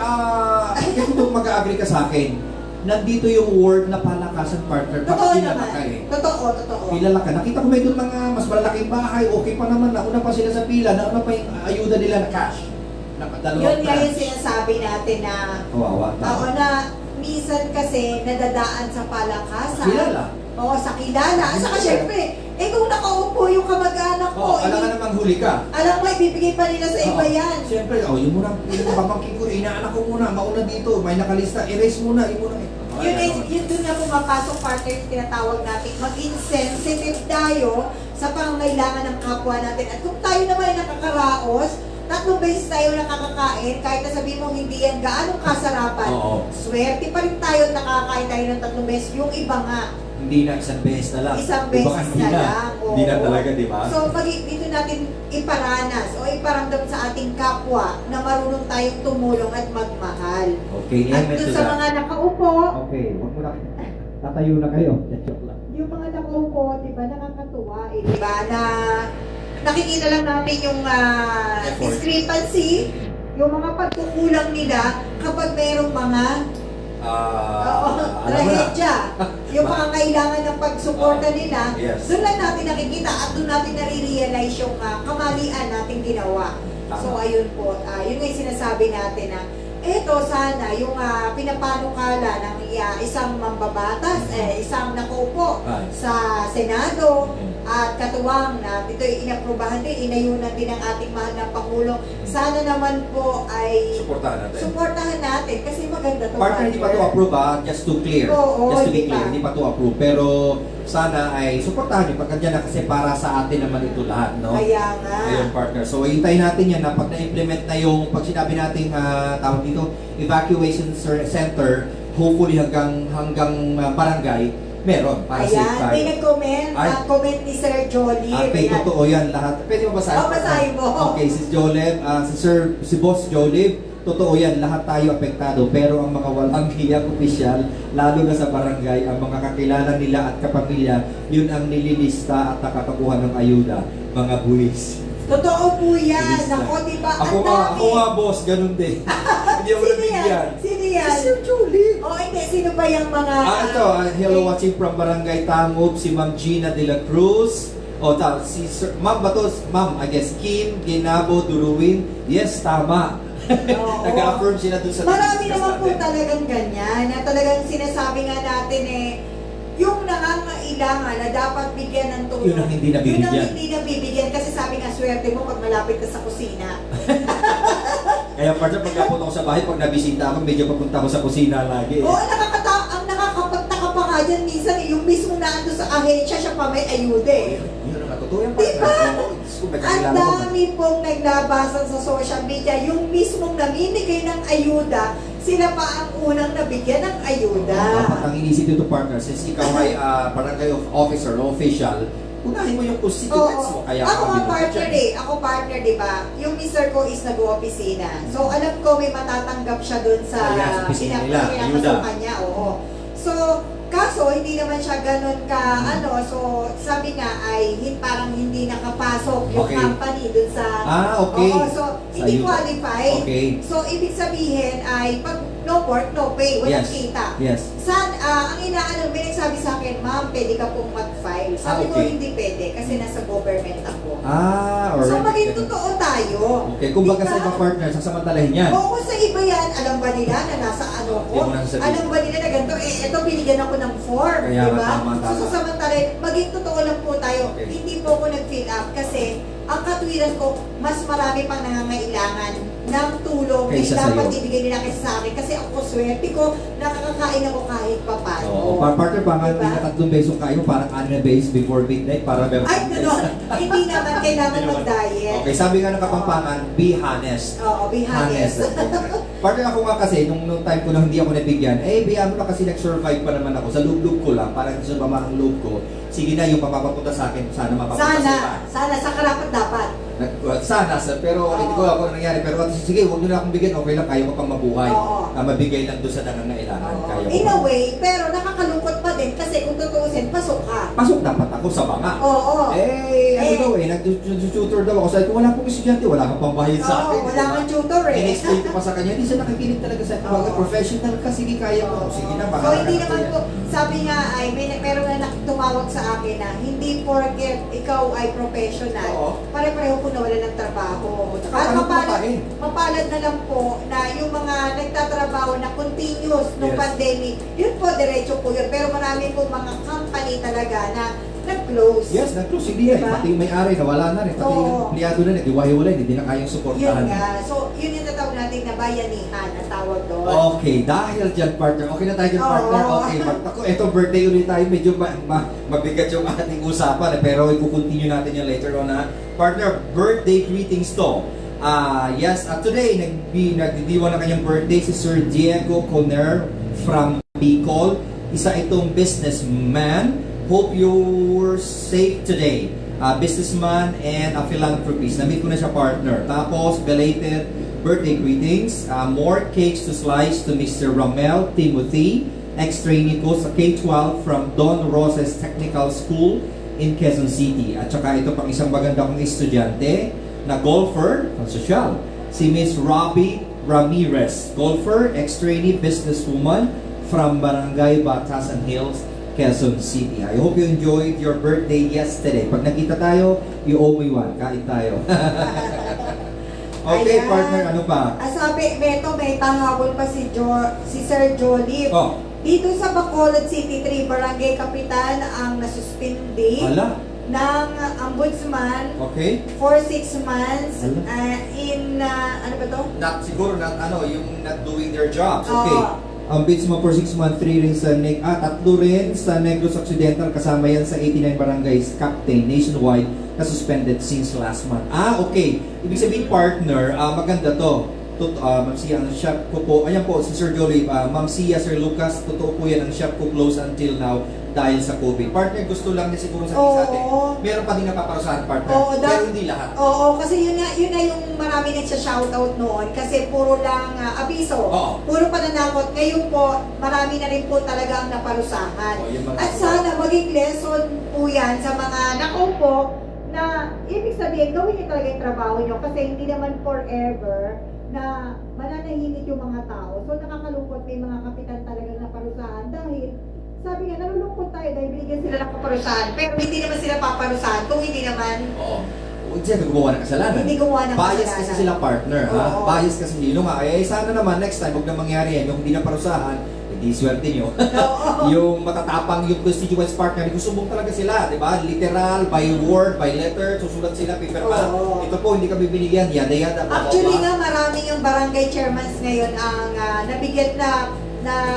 kasi kung mag-agree ka sa akin, nandito yung word na palakasan, partner, pag Totoo kilala naman. ka Totoo. Kilala ka. Nakita ko may doon mga mas malalaking bahay, okay pa naman, nauna pa sila sa pila, nauna pa yung ayuda nila na cash. Yun nga yung sinasabi natin na, Kawawa. na minsan kasi nadadaan sa palakasan. Kilala. Oo, sa kilala. At saka syempre, kung nakaupo yung kamag-anak ko, Alam ka namang huli ka. alam mo, ibibigay pa nila sa iba yan. Siyempre, yung muna, yung pamangkin ko, inaanak ko muna, mauna dito, may nakalista, erase muna, yun muna. Yun dun nga pumapasok partner yung tinatawag natin, maging sensitive tayo sa pangangailangan ng kapwa natin. At kung tayo naman ay nakakaraos, 3 beses tayo nakakakain, kahit na sabihin mo hindi yan gaanong kasarapan, Oo. swerte pa rin tayo nakakain tayo ng 3 beses. Yung iba nga, Hindi na isang beses na lang. isang Di ba, beses hindi na lang. Hindi na oo. talaga, di ba? So, dito natin iparanas o iparamdam sa ating kapwa na marunong tayong tumulong at magmahal. Okay, At amen doon to sa that. mga nakaupo, Okay, wag mo na. Tatayo na kayo. Joke lang. yung mga nakaupo, di ba, nakakatuwa di ba, na nakikita lang natin yung Effort. discrepancy, yung mga pagkukulang nila kapag mayroong mga Alam mo na. trahedya, yung pangangailangan ng pagsuporta nila, Yes. doon lang natin nakikita at doon natin nare-realize yung kamalian natin ginawa. Tama. So ayun po, yun nga yung sinasabi natin na eto sana yung pinapanukala ng isang mambabatas, isang nakaupo Right. sa Senado at katuwang na ito inaprubahan din, inayunan din ng ating mahal na Pangulo. Sana naman po ay Suportahan natin. suportahan natin kasi maganda to. Partner, hindi pa to approve just to clear. Oo, Just to be di clear, ba? hindi pa to approve. Pero sana ay suportahan nyo pagka na kasi para sa atin naman ito lahat, no? Kaya nga. Ayun, partner. So, hintayin natin yan na pag na-implement na yung, pag sinabi natin, tawag dito, evacuation center, hopefully hanggang barangay, meron para safe Ayan, tayo. may nag-comment, Ay. comment ni Sir Jolly. Ate, totoo yan lahat. Pwede mo basahin? Basahin mo. Okay, si Jolib, si Boss Jolib, totoo yan, lahat tayo apektado. Pero ang mga walang hiyang opisyal, lalo na sa barangay, ang mga kakilala nila at kapamilya, yun ang nililista at nakakakuha ng ayuda, mga buwis. Totoo po yan. Bilis na. Nako, diba? Ako nga, boss, ganun din. Hindi ako Sino yan? nabigyan. Sino yan? Si Sir Jolib. Hindi. Sino ba yung mga... Ito, hello watching from Barangay Tangub, si Ma'am Gina de la Cruz. Si Sir, Ma'am ba to? Ma'am, I guess, Kim, Ginabo, Duruwin. Yes, tama. Oo. Nag-affirm sila dun sa Marami discuss naman po natin. talagang ganyan. Na talagang sinasabi nga natin yung nangangailangan na dapat bigyan ng tulong. Yun ang hindi nabibigyan. Yun ang hindi nabibigyan kasi sabi nga swerte mo pag malapit ka sa kusina. Kaya partner, pag napunta ako sa bahay, pag nabisita ako, medyo papunta ako sa kusina lagi. Oo, ang nakakapagtaka pa nga dyan minsan yung mismo naando sa ahensya, siya pa may ayuda Yun ang totoo yan, Diba? partner. Oo, Diyos ko, may Ang kakilala ko. dami pong naglabasa sa social media, yung mismong namimigay ng ayuda, sila pa ang unang nabigyan ng ayuda. Dapat ang inisip dito, partner, since ikaw ay barangay officer o official, unahin mo yung constituents mo. Kaya Ako ka nga binuhat partner dyan. Ako partner, di ba? Yung mister ko is nag-opisina. So, alam ko may matatanggap siya dun sa Sa opisina nila, pinapasukan niya. Oo. So, kaso, hindi naman siya ganun ka, so, sabi nga ay parang hindi nakapasok yung Okay. company dun sa, Okay. oo, so, hindi ayuda. qualified. Okay. So, ibig sabihin ay, pag no work, no pay, walang Yes. kita. Yes. Ang may nagsabi sa akin, ma'am, pwede ka pong mag-file. Sabi ko, Okay. hindi pwede kasi nasa government ako. Alright. So, maging totoo tayo. Okay, kung baga sa Diba? ibang partner, sasamantalahin yan. Oo, sa iba yan, alam ba nila na nasa ano ko? Hindi mo nang sabihin. Alam ba nila na ganito? Ito, binigyan ako ng form, Kaya di nga, ba? tama. So, sasamantalahin, maging totoo lang po tayo. Okay. Hindi po ako nag-fill up kasi ang katwiran ko, mas marami pang nangangailangan ng tulong Kaysa na dapat sa'yo. ibigay nila kasi sa akin. Kasi ako, swerte ko, nakakakain ako kahit papano. Oo, partner pa nga, Diba? hindi na 3 beses kayo, parang 6 na beses before midnight, para meron. Ay, gano'n. Hindi naman kailangan Hindi naman. mag-diet. Okay, sabi nga ng Kapampangan, be honest. Oo, be honest. Partner ako nga kasi, nung time ko na hindi ako nabigyan, bigyan mo na kasi nag-survive pa naman ako. Sa loob-loob ko lang, parang sa bama ang loob ko. Sige na, yung mapapapunta sa akin, sana mapapunta sa iba. Sana, sa karapat dapat. Pero hindi ko ako nangyari. Pero sige, huwag nyo na akong bigyan, okay lang, kaya ko pang mabuhay. Oo. Mabigay lang doon sa nangangailangan. Kaya ko In a pang- way, pero nakakalungkot pa din kasi kung tutuusin, pasok ka. Pasok dapat ako sa banga. Oo. Nag-tutor daw ako. Sabi ko, wala pong estudyante, wala kang pambayad sa akin. Wala kang tutor eh. In-explain ko pa sa kanya, hindi siya nakikinig talaga sa akin. Oo. Professional ka, sige, kaya mo. Sige na, So hindi naman po, sabi nga ay, meron na tumawag sa akin na hindi porket ikaw ay professional, Oo. pare-pareho po nawala ng trabaho. Tsaka At paano kumakain? mapalad na lang po na yung mga nagtatrabaho na continuous nung Yes. pandemic, yun po, diretso po yun. Pero marami po mga company talaga na nag-close. Yes, nag-close. Hindi Diba? Pati yung may-ari, nawala na rin. Pati yung Oo. empleyado na rin, diwahiwalay, hindi na kayang Yun suportahan. nga. So, yun yung tatawag natin na bayanihan, ang tawag doon. Okay, dahil dyan partner, okay na tayo dyan Oo. partner, okay. Ako, eto birthday ulit tayo, medyo mabigat yung ating usapan, pero i-continue natin yan later on ha. Partner, birthday greetings to. Yes, today, nagdidiwan ng kanyang birthday si Sir Diego Conner from Bicol. Isa itong businessman. Hope you're safe today. Businessman and a philanthropist. Na-meet ko na siya partner. Tapos, belated birthday greetings. More cakes to slice to Mr. Ramel Timothy, ex-trainee ko sa K-12 from Don Roses Technical School in Quezon City. At saka ito pang isang maganda kong estudyante na golfer, ang sosyal, si Miss Robbie Ramirez. Golfer, ex-trainee businesswoman from Barangay Batasan Hills, Quezon City. I hope you enjoyed your birthday yesterday. Pag nakita tayo, you owe me one. Kain tayo. Okay, Ayan. partner, ano pa? Sabi, Beto, may tahabol pa si Sir Jolip. Oh, Dito sa Bacolod City 3, Barangay Kapitan ang nasuspindi hala. ng ombudsman Okay. for 6 months Ala. ano ba to? Siguro, yung not doing their jobs. Okay. Oo. Ang bids mo for 6 months, 3 rin sa 3 rin sa Negros Occidental, kasama yan sa 89 barangays, captain, nationwide, na suspended since last month. Okay. Ibig sabihin, partner, maganda to. Ma'am Sia, ang shop ko po, ayan po, si Sir Jolie, Ma'am Sia, Sir Lucas, totoo po yan, ang shop ko close until now dahil sa COVID. Partner, gusto lang niya siguro sa atin. Oo. Meron pa din napaparusahan, partner. Oo, pero hindi lahat. Oo, kasi yun na yung marami nagsha-shoutout noon kasi puro lang abiso. Oo. Puro pananakot. Ngayon po, marami na rin po talaga ang naparusahan. Oo, yung mga- At sana maging lesson po yan sa mga nakaupo na ibig sabihin, gawin niyo talaga yung trabaho niyo kasi hindi naman forever na mananahimik yung mga tao. So nakakalungkot, may mga kapitan talaga na parusahan dahil sabi nga, nalulungkot tayo dahil binigyan sila ng paparusahan pero hindi naman sila paparusahan kung hindi naman Oo. Huwag siya gumawa ng kasalanan. Hindi gumawa ng Bias kasalanan. kasi sila partner, ha? Oo. Bias kasi yun nga. Sana naman, next time, huwag na mangyari yan. Yung hindi na parusahan, hindi swerte nyo. Oo. Yung matatapang yung constituents partner, susumbong talaga sila, di ba? Literal, by word, by letter, susulat sila, paper pa. Oo. Ito po, hindi kami binigyan, yada-yada. Actually nga, marami yung barangay chairmans ngayon ang nabigyan na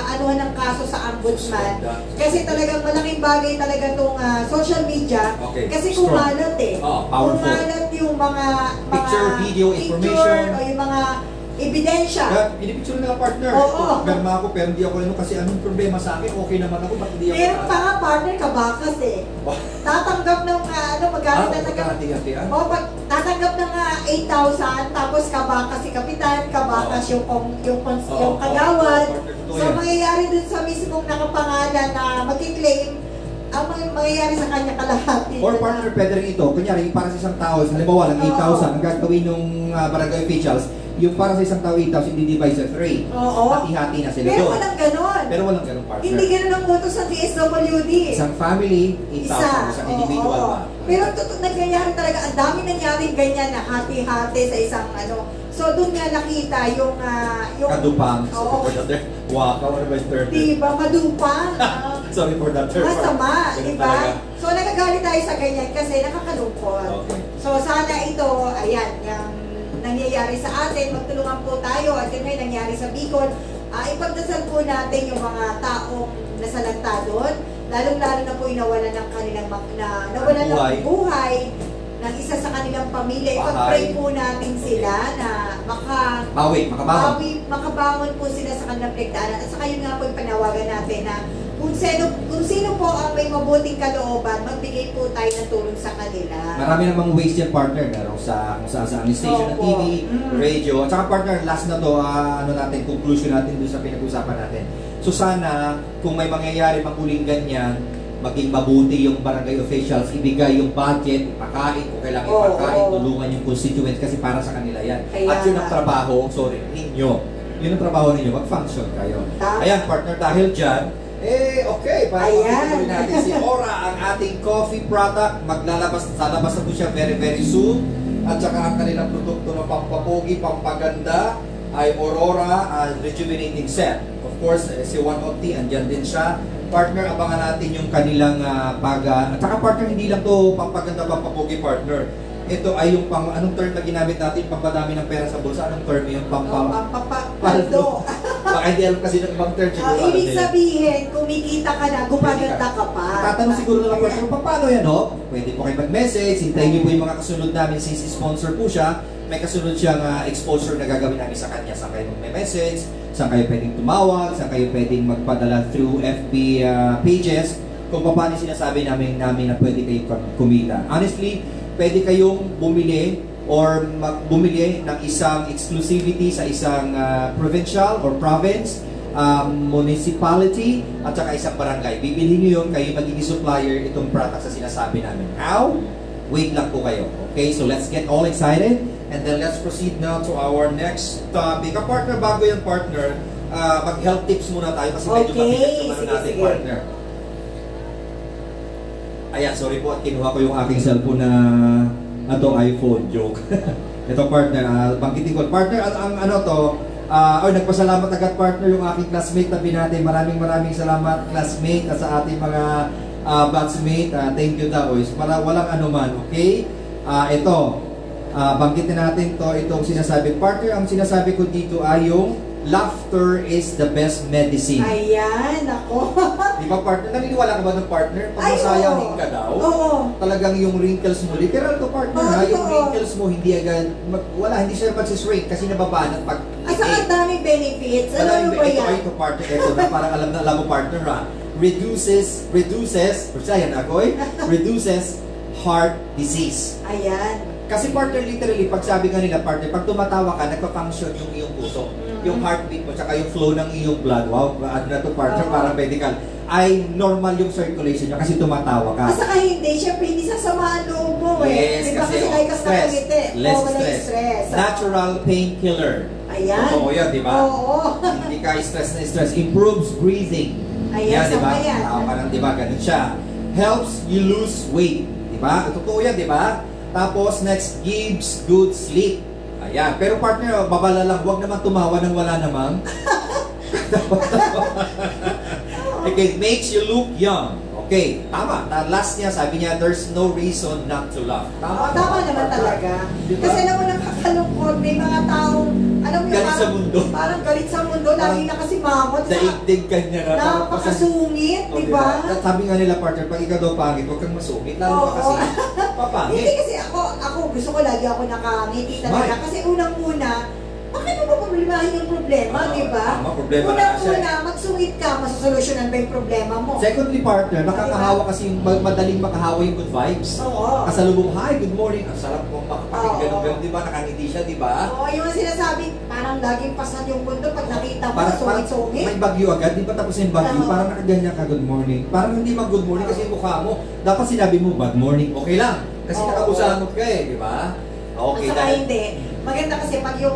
anuhan ng kaso sa ombudsman. Kasi talagang malaking bagay talaga itong social media. Okay. Kasi Strong. kumalat eh. Oh, powerful. Kumalat yung mga Picture, video, picture, information. o yung mga ebidensya. Kaya pinipicture nila partner. Oo. Pirma ako pero hindi ako ano kasi anong problema sa akin? Okay naman ako, ba't hindi ako? Meron pa nga partner kabakas eh. Tatanggap ng magkano tatanggap? Magkakati-hatian? O, pag tatanggap ng 8,000, tapos kabakas si Kapitan, kabakas yung kagawad. So, mangyayari dun sa mismong nakapangalan na mag-claim, ang mangyayari sa kanya kalahati. Or partner, pwede rin ito. Kunyari, para sa isang tao, halimbawa lang 8,000, ang gagawin ng barangay officials, yung para sa isang tao 8,000, di-divide sa 3. Oo. Hati-hati na sila Pero doon. walang ganon. Pero walang ganun, partner. Hindi ganon ang utos ng DSWD. Isang family, 8,000. Isang individual oo. ba? Pero nangyayari talaga, ang dami nangyaring ganyan na hati-hati sa isang So, doon nga nakita yung Kadupang. Oo. Sorry for that term. Wakaw, ano ba yung term? Diba, madupang. Sorry for that term. Masama, Ganun diba? talaga. So, nagagalit tayo sa ganyan kasi nakakalungkot. Okay. So, sana ito, ayan, yung nangyayari sa atin, magtulungan po tayo at yun may nangyari sa Bicol. Ipagdasal po natin yung mga taong nasalanta doon, lalong-lalo na po yung nawalan ng kanilang nawalan ng buhay ng isa sa kanilang pamilya. Ipag-pray po natin sila na makabangon po sila sa kanilang pinagdaanan. At saka yun nga po yung panawagan natin na kung sino po ang may mabuting kalooban, magbigay po tayo ng tulong sa kanila. Marami namang ways yan, partner. Meron sa kung saan station ng TV, radio. At saka partner, last na to, conclusion natin dun sa pinag-usapan natin. So sana, kung may mangyayari maguling ganyan, maging mabuti yung barangay officials, ibigay yung budget, ipakain, kung kailangan ipakain, tulungan yung constituents kasi para sa kanila yan. At yun ang trabaho, ninyo. Yun ang trabaho ninyo, mag-function kayo. Ayan, partner, dahil dyan, okay, para makikituloy natin si Ora, ang ating coffee product, lalabas na po siya very, very soon. At saka ang kanilang produkto na pampapogi, pampaganda, ay Aurora Rejuvenating Set. Of course, si One of Tea, andyan din siya. Partner, abangan natin yung kanilang at saka partner, hindi lang to pampaganda, pampapogi, partner. Ito ay yung anong term na ginamit natin, pampadami ng pera sa bulsa. Anong term yung Pampapaldo. Baka hindi alam kasi ng ibang term siguro. Ibig sabihin, kumikita ka na, gumaganda ka pa. Tatanong siguro na lang partner, paano yan, no? Pwede po kayo mag-message, hintayin niyo po yung mga kasunod namin since sponsor po siya. May kasunod siyang exposure na gagawin namin sa kanya. Saan kayo mag-message, saan kayo pwedeng tumawag, saan kayo pwedeng magpadala through FB pages, kung paano sinasabi namin na pwede kayo kumita. Honestly, pwede kayong bumili ng isang exclusivity sa isang provincial or province, municipality, at saka isang barangay. Bibilhin nyo yun, kayo magiging supplier itong product sa sinasabi namin. How? Wait lang po kayo. Okay, so let's get all excited and then let's proceed now to our next topic. Partner, bago yung partner, mag-health tips muna tayo kasi medyo mabigat yung natin, partner. Ayan, sorry po at kinuha ko yung aking cellphone na iPhone, joke. Ito partner, bangkitin ko. Partner, nagpasalamat agad partner yung aking classmate na binati. Maraming salamat classmate at sa ating mga batchmate. Thank you daw. Para walang anuman, okay? Bangkitin natin itong sinasabi. Partner, ang sinasabi ko dito ay yung laughter is the best medicine. Ayan, ako. Di ba partner? Naniniwala ka ba ng partner? Pag masayahin ka daw, talagang yung wrinkles mo, literal to partner, yung wrinkles mo hindi agad, hindi siya magsishrink kasi nababanat pag At saka daming benefits. Ano ba yan? Ito partner, ito na parang alam mo partner ha. Reduces, persayan ako reduces heart disease. Ayan. Kasi partner, literally, pag sabi nga nila partner, pag tumatawa ka, nagpa-function yung iyong puso. Yung heartbeat mo, tsaka yung flow ng iyong blood. Wow, ano na to partner, parang medical. Ay normal yung circulation niya kasi tumatawa ka. At saka hindi, syempre hindi sasama ang loob mo Yes, diba? kasi Kasi ka stress. Less stress. stress. Natural painkiller. Ayan. Oo yan, di ba? Oo. Hindi ka stress na stress. Improves breathing. Ayan, di ba? ayan. Tao ka lang, di ba? Ganun siya. Helps you lose weight. Di ba? Totoo yan, di ba? Tapos, next, gives good sleep. Ayan. Pero partner, babala lang. Huwag naman tumawa nang wala namang. Okay, makes you look young. Okay, tama. Last niya, sabi niya, there's no reason not to laugh. Tama naman talaga. Diba? Kasi alam mo, nakakalungkot. May mga taong, alam mo yung Galit sa mundo. Parang galit sa mundo. Lagi na kasi mamot. Daigdig ka niya na. Napakasungit, di ba? Sabi nga nila, partner, pag ikaw daw pangit, huwag kang masungit. Lalo ka kasi papangit. Hindi kasi ako gusto ko lagi ako nakangiti talaga. Kasi unang-una, bakit mo problemahin yung problema, Oo, di ba? tama, problema na nga siya. Una, magsungit ka, masosolusyonan ba yung problema mo? Secondly, partner, nakakahawa kasi yung madaling makahawa yung good vibes. Oo. Kasalubong, hi, good morning. Ang sarap mong makapakinggan Oo. ng ganun, di ba? Nakangiti siya, di ba? Oo, yung sinasabi, parang laging pasan yung mundo pag nakita mo, Parang sungit-sungit. may bagyo agad, di ba tapos yung bagyo, Oo. parang nakaganyan ka, good morning. Parang hindi mag good morning kasi yung mukha mo. Dapat sinabi mo, bad morning, okay lang. Kasi Oo. nakabusangot ka eh, di ba? Okay, At saka hindi. Maganda kasi pag yung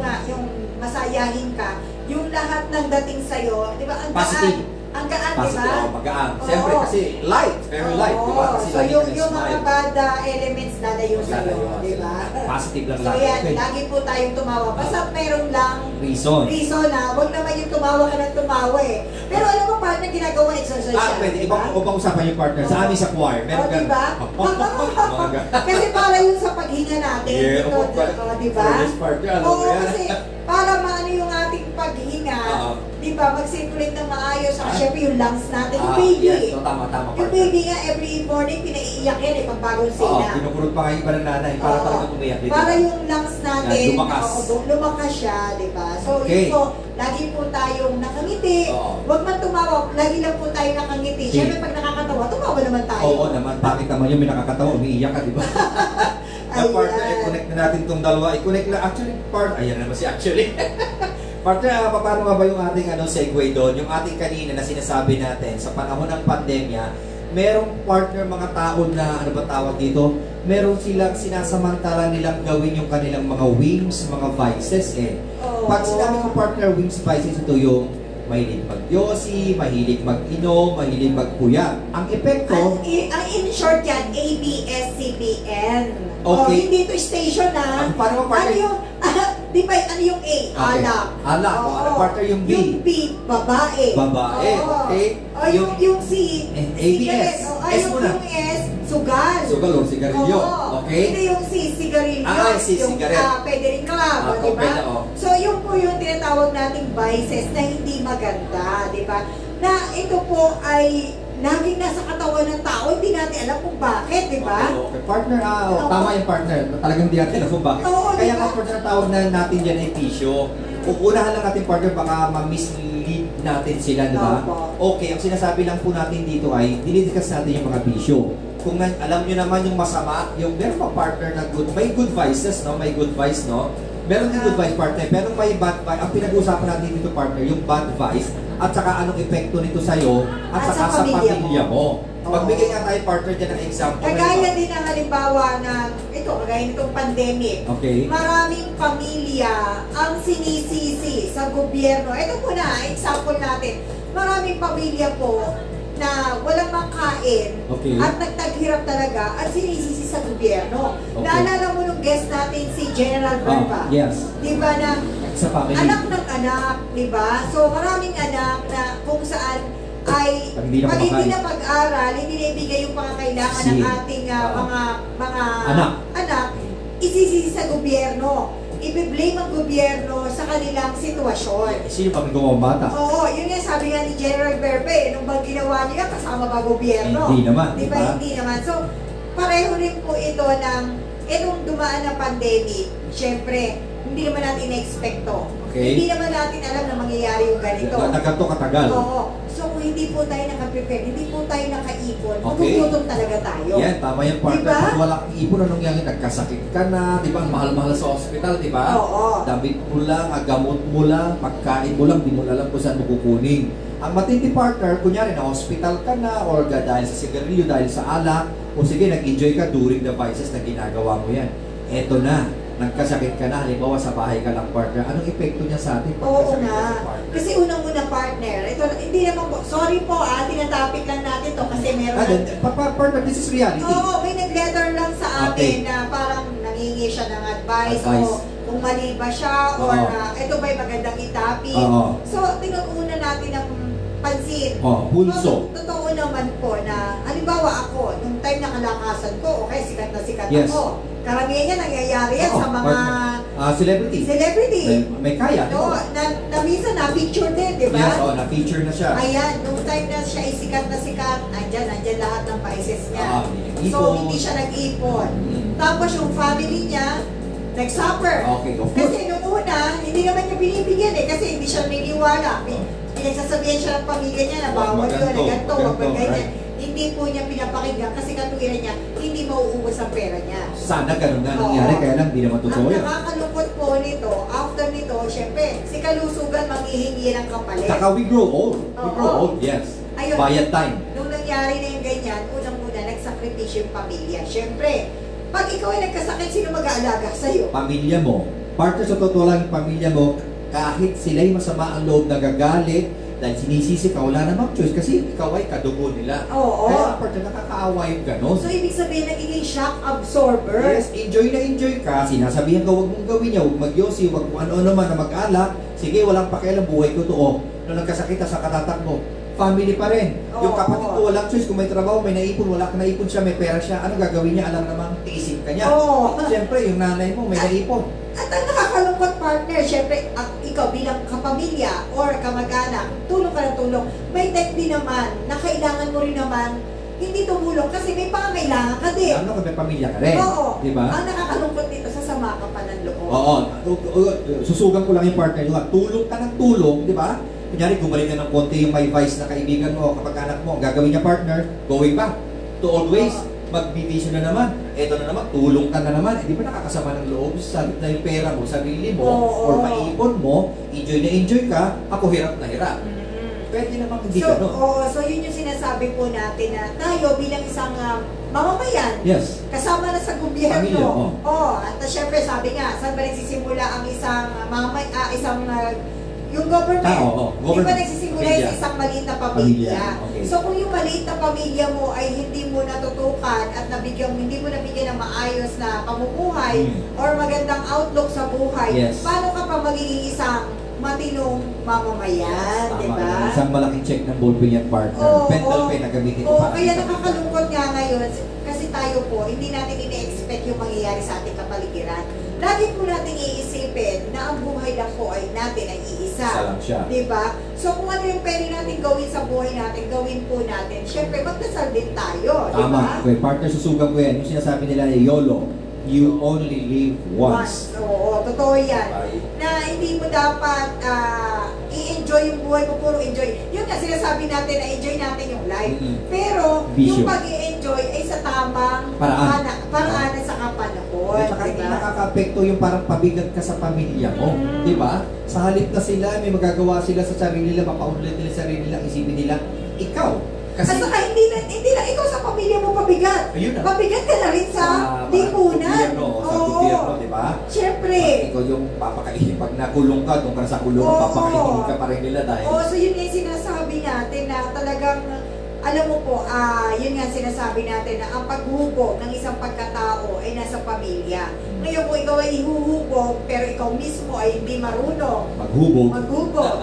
masayahin ka, yung lahat ng dating sa'yo, di ba, ang Positive. gaan. Ang gaan, di Positive, ba? magaan. Oo. Siyempre kasi light, very light, di ba? Kasi So lagi yung, ka yung mga smile. bad elements lalayo sa'yo, Lalayo, di ba? Positive lang So lang. yan, Okay. lagi po tayong tumawa. Basta meron lang Reason. reason na, huwag naman yung tumawa ka ng tumawa eh. Pero alam mo, partner, ginagawa exercise siya. Pwede. di ba? Ibang usapan yung partner. Sa amin sa choir. Meron Oh, di ba? Mga ganun. Kasi para yun sa paghinga natin. Yeah, dito, di ba? For this partner, alam mo Oo, yan. kasi para maano yung ating paghinga, Oo. di ba, mag-circulate ng maayos, saka syempre yung lungs natin, yung Ah, baby. yes. So, tama, Yung partner. baby nga, every morning, pinaiiyak yan eh, pag bagong Oo, sila. kinukurot pa nga yung iba ng nanay para Oo. talaga umiyak dito. Para yung lungs natin, Yan, lumakas. lumakas siya, di ba? So, Okay. yun po, lagi po tayong nakangiti. Oo. Huwag man tumawa, lagi lang po tayo nakangiti. Okay. Siyempre, pag nakakatawa, tumawa naman tayo. Oo naman, bakit naman yung may nakakatawa, umiiyak ka, di ba? Na Ayan. partner, i-connect na natin itong dalawa. I-connect na, actually, ayan naman si actually. Partner, paano nga ba yung ating segue doon? Yung ating kanina na sinasabi natin, sa panahon ng pandemya, merong partner mga tao na, ano ba tawag dito? Meron silang sinasamantala nilang gawin yung kanilang mga whims, mga vices eh. Oo. Pag sinabi kong partner whims, vices, ito yung mahilig magyosi, mahilig mag-inom, mahilig magpuyat. Ang epekto, Ang in short yan, ABS-CBN. Okay. Hindi ito station na. Paano ba, partner? Ano yung, di ba, ano yung A? Alak. Alak. Oo. Ano partner yung B? Yung B, babae. Babae, Oo. okay. O yung C, ABS. cigarette. O, S yung, muna. yung S, sugal. Sugal o sigarilyo. Oo. Okay? Hindi yung C, sigarilyo. Ah, C, yung, cigarette. pwede rin club, Ah, di ba? pwede, oh. So, yung po yung tinatawag nating vices na hindi maganda, di ba? Na ito po ay laging nasa katawan ng tao, hindi natin alam kung bakit, di ba? Okay. Partner, Oo. tama yung partner. Talagang di natin alam kung bakit. Oo, Kaya diba? nga partner, tawag na natin dyan ay pisyo. Uunahan lang natin partner, baka ma-mislead natin sila, di ba? Opo. Okay, ang sinasabi lang po natin dito ay, dinidiscuss natin yung mga bisyo. Kung alam nyo naman yung masama, yung meron pa partner na good, may good vices, no? May good vice, no? Meron din good vice partner, pero may bad vice. Ang pinag-uusapan natin dito partner, yung bad vice, at saka anong epekto nito sa'yo, at At saka sa sa pamilya pamilya mo. Oo. Magbigay nga tayo partner dyan ng example. Kagaya din ang halimbawa ng, ito, kagaya nitong pandemic. Okay. Maraming pamilya ang sinisisi sa gobyerno. Ito muna, example natin. Maraming pamilya po na walang makain Okay. at nagtaghirap talaga at sinisisi sa gobyerno. Okay. Naalala mo nung guest natin si General Berba? Yes. Di ba na Sa family. anak ng anak, di ba? So maraming anak na kung saan ay Pag hindi na pag hindi kumakain. na pag-aral, hindi na ibigay yung pangangailangan ng Si- ating Oo. mga Anak. isisisi sa gobyerno. Ibe-blame ang gobyerno sa kanilang sitwasyon. Sino pa may gumawang bata? Oo, yun yung sabi nga ni General Berbe, nung bang ginawa niya, kasama ba gobyerno? Hindi naman, Di ba? di ba? Hindi naman. So, pareho rin po ito ng, itong dumaan na pandemic, syempre, hindi naman natin na-expect to. Okay. Hindi naman natin alam na mangyayari yung ganito. Nagkanto katagal. Oo. So, kung hindi po tayo nakaprepare, hindi po tayo nakaipon, Okay. magugutom talaga tayo. Yan, tama yung partner. Diba? Pag wala kang ipon, anong nangyari? Nagkasakit ka na, di ba? Ang mahal-mahal sa hospital, di ba? Oo. Damit mo lang, gamot mo lang, pagkain mo lang, di mo alam kung saan mo kukunin. Ang matindi partner, kunyari na hospital ka na, or dahil sa sigarilyo, dahil sa alak, o sige, nag-enjoy ka during the vices na ginagawa mo yan. Eto na, nagkasakit ka na, halimbawa sa bahay ka lang partner, anong epekto niya sa atin? Oo Pagkasakit nga. ka sa partner? Kasi unang-una partner, ito, hindi naman po, sorry po tinatapik lang natin to kasi meron Partner, this is reality. Oo, may nag-letter lang sa atin Okay. na parang nangingi siya ng advice, Advice. o kung mali ba siya or Oo. ito ba'y magandang itapik. Oo. So, tinuuna natin ng pansin. Oh, pulso. Totoo naman po na, halimbawa ako, nung time na kalakasan ko, okay, sikat na sikat Yes. ako. Karamihan yan, nangyayari yan Oo, sa mga celebrity. celebrity. May kaya. di Oo, ba? na minsan na-picture din, di ba? Yes, na-feature na siya. Ayan, nung time na siya ay sikat na sikat, nandyan lahat ng vices niya. Nag-ipon. So, hindi siya nag-ipon. Mm. Tapos yung family niya, nag-suffer. Okay, of course. Kasi nung una, una, hindi naman niya binibigyan kasi hindi siya niniwala. Pinagsasabihan siya ng pamilya niya na bawal yun, na ganito, wag ganyan. Hindi po niya pinapakinggan kasi katuwiran niya, hindi mauubos ang pera niya. Sana ganun na nangyari, kaya lang di naman totoo Ang yan. nakakalungkot po nito, after nito, syempre, si Kalusugan manghihingi ng kapalit. Saka we grow old. We grow Oo. old, yes. Ayun. Bayad time. Nung nangyari na yung ganyan, unang-una, nagsakripisyo yung pamilya. Syempre, pag ikaw ay nagkasakit, sino mag-aalaga sa'yo? Pamilya mo. Partner, sa totoo lang, yung pamilya mo, kahit sila'y masama ang loob, nagagalit, dahil sinisisi ka, wala namang choice kasi ikaw ay kadugo nila. Oo. Kaya partner, nakakaawa yung ganon. So, ibig sabihin, nagiging shock absorber. Yes, enjoy na enjoy ka. Sinasabihan ka, huwag mong gawin niya, huwag magyosi, huwag kung ano-ano man na mag-alak. Sige, walang pakialam, buhay ko to. Oh. Nung nagkasakit ka sa katatak mo, family pa rin. Yung Oo, kapatid oo. ko, walang choice. Kung may trabaho, may naipon, wala ka naipon siya, may pera siya. Ano gagawin niya? Alam namang tiisip ka niya. Oo. Siyempre, yung nanay mo, may naipon. At ang nakakalungkot, partner, syempre, ikaw bilang kapamilya or kamag-anak, tulong ka ng tulong. May time din naman na kailangan mo rin naman hindi tumulong kasi may pangangailangan ka din. Ano kung may pamilya ka rin? Oo. Di ba? Ang nakakalungkot dito, sasama ka pa ng loob. Oo. Susugan ko lang yung partner nyo. Tulong ka ng tulong, di ba? Kunyari, gumaling ka ng konti yung may vice na kaibigan mo, kapag anak mo, ang gagawin niya partner, going back to old ways. Magbibisyo na naman. Eto na naman, tulong ka na naman. Di ba nakakasama ng loob? Sabi na yung pera mo, sarili mo, Oo. or maipon mo, enjoy na enjoy ka, ako hirap na hirap. Pwede namang hindi So, gano'n. so yun yung sinasabi po natin na tayo bilang isang mamamayan, Yes. kasama na sa gobyerno. Pamilya, oo. At syempre sabi nga, saan ba nagsisimula ang isang yung government? Oo. Di ba Government. nagsisimula Pamilya. sa isang maliit na pamilya? Pamilya, okay. So kung yung maliit na pamilya mo ay hindi mo natutukan at hindi mo nabigyan ng maayos na pamumuhay or magandang outlook sa buhay, Yes. paano ka pa magiging isang matinong mamamayan, di Tama. ba? Isang malaking check ng ballpen yan, partner. Oo, Pentel oo. pen na gamitin Oo, para kaya sa- nakakalungkot nga ngayon kasi tayo po, hindi natin ine-expect yung mangyayari sa ating kapaligiran. Lagi po natin iisipin na ang buhay lang po ay natin ay iisa. Isa lang siya. Diba? So kung ano yung pwede natin gawin sa buhay natin, gawin po natin. Siyempre, magdasal din tayo. Tama. Diba? Okay, partner, susugan ko yan. Yung sinasabi nila ay YOLO. You only live once. Oo, totoo yan. Bye. Na hindi mo dapat i-enjoy yung buhay mo, puro enjoy. Yun nga, sinasabi natin na enjoy natin yung life. Pero, Bisyo. yung pag-i-enjoy ay sa tamang Paraan. paraan at saka panahon. At saka hindi diba? nakaka-apekto yung parang pabigat ka sa pamilya mo. Mm. Di ba? Sa halip na sila, may magagawa sila sa sarili nila, mapaulit nila sa sarili nila, isipin nila, ikaw. At Kasi, saka hindi lang ikaw sa pamilya mo pabigat. ayun na. Pabigat ka na rin sa lipunan. Sa gobyerno, di ba? Siyempre. Ikaw yung papakainin. Pag nakulong ka, doon ka na sa kulong, Oo. papakainin ka pa rin nila dahil So yun nga yung sinasabi natin na talagang, alam mo po, yun nga sinasabi natin na ang paghubog ng isang pagkatao ay nasa pamilya. Ngayon kung ikaw ay ihuhubog, pero ikaw mismo ay hindi marunong maghubog. maghubog.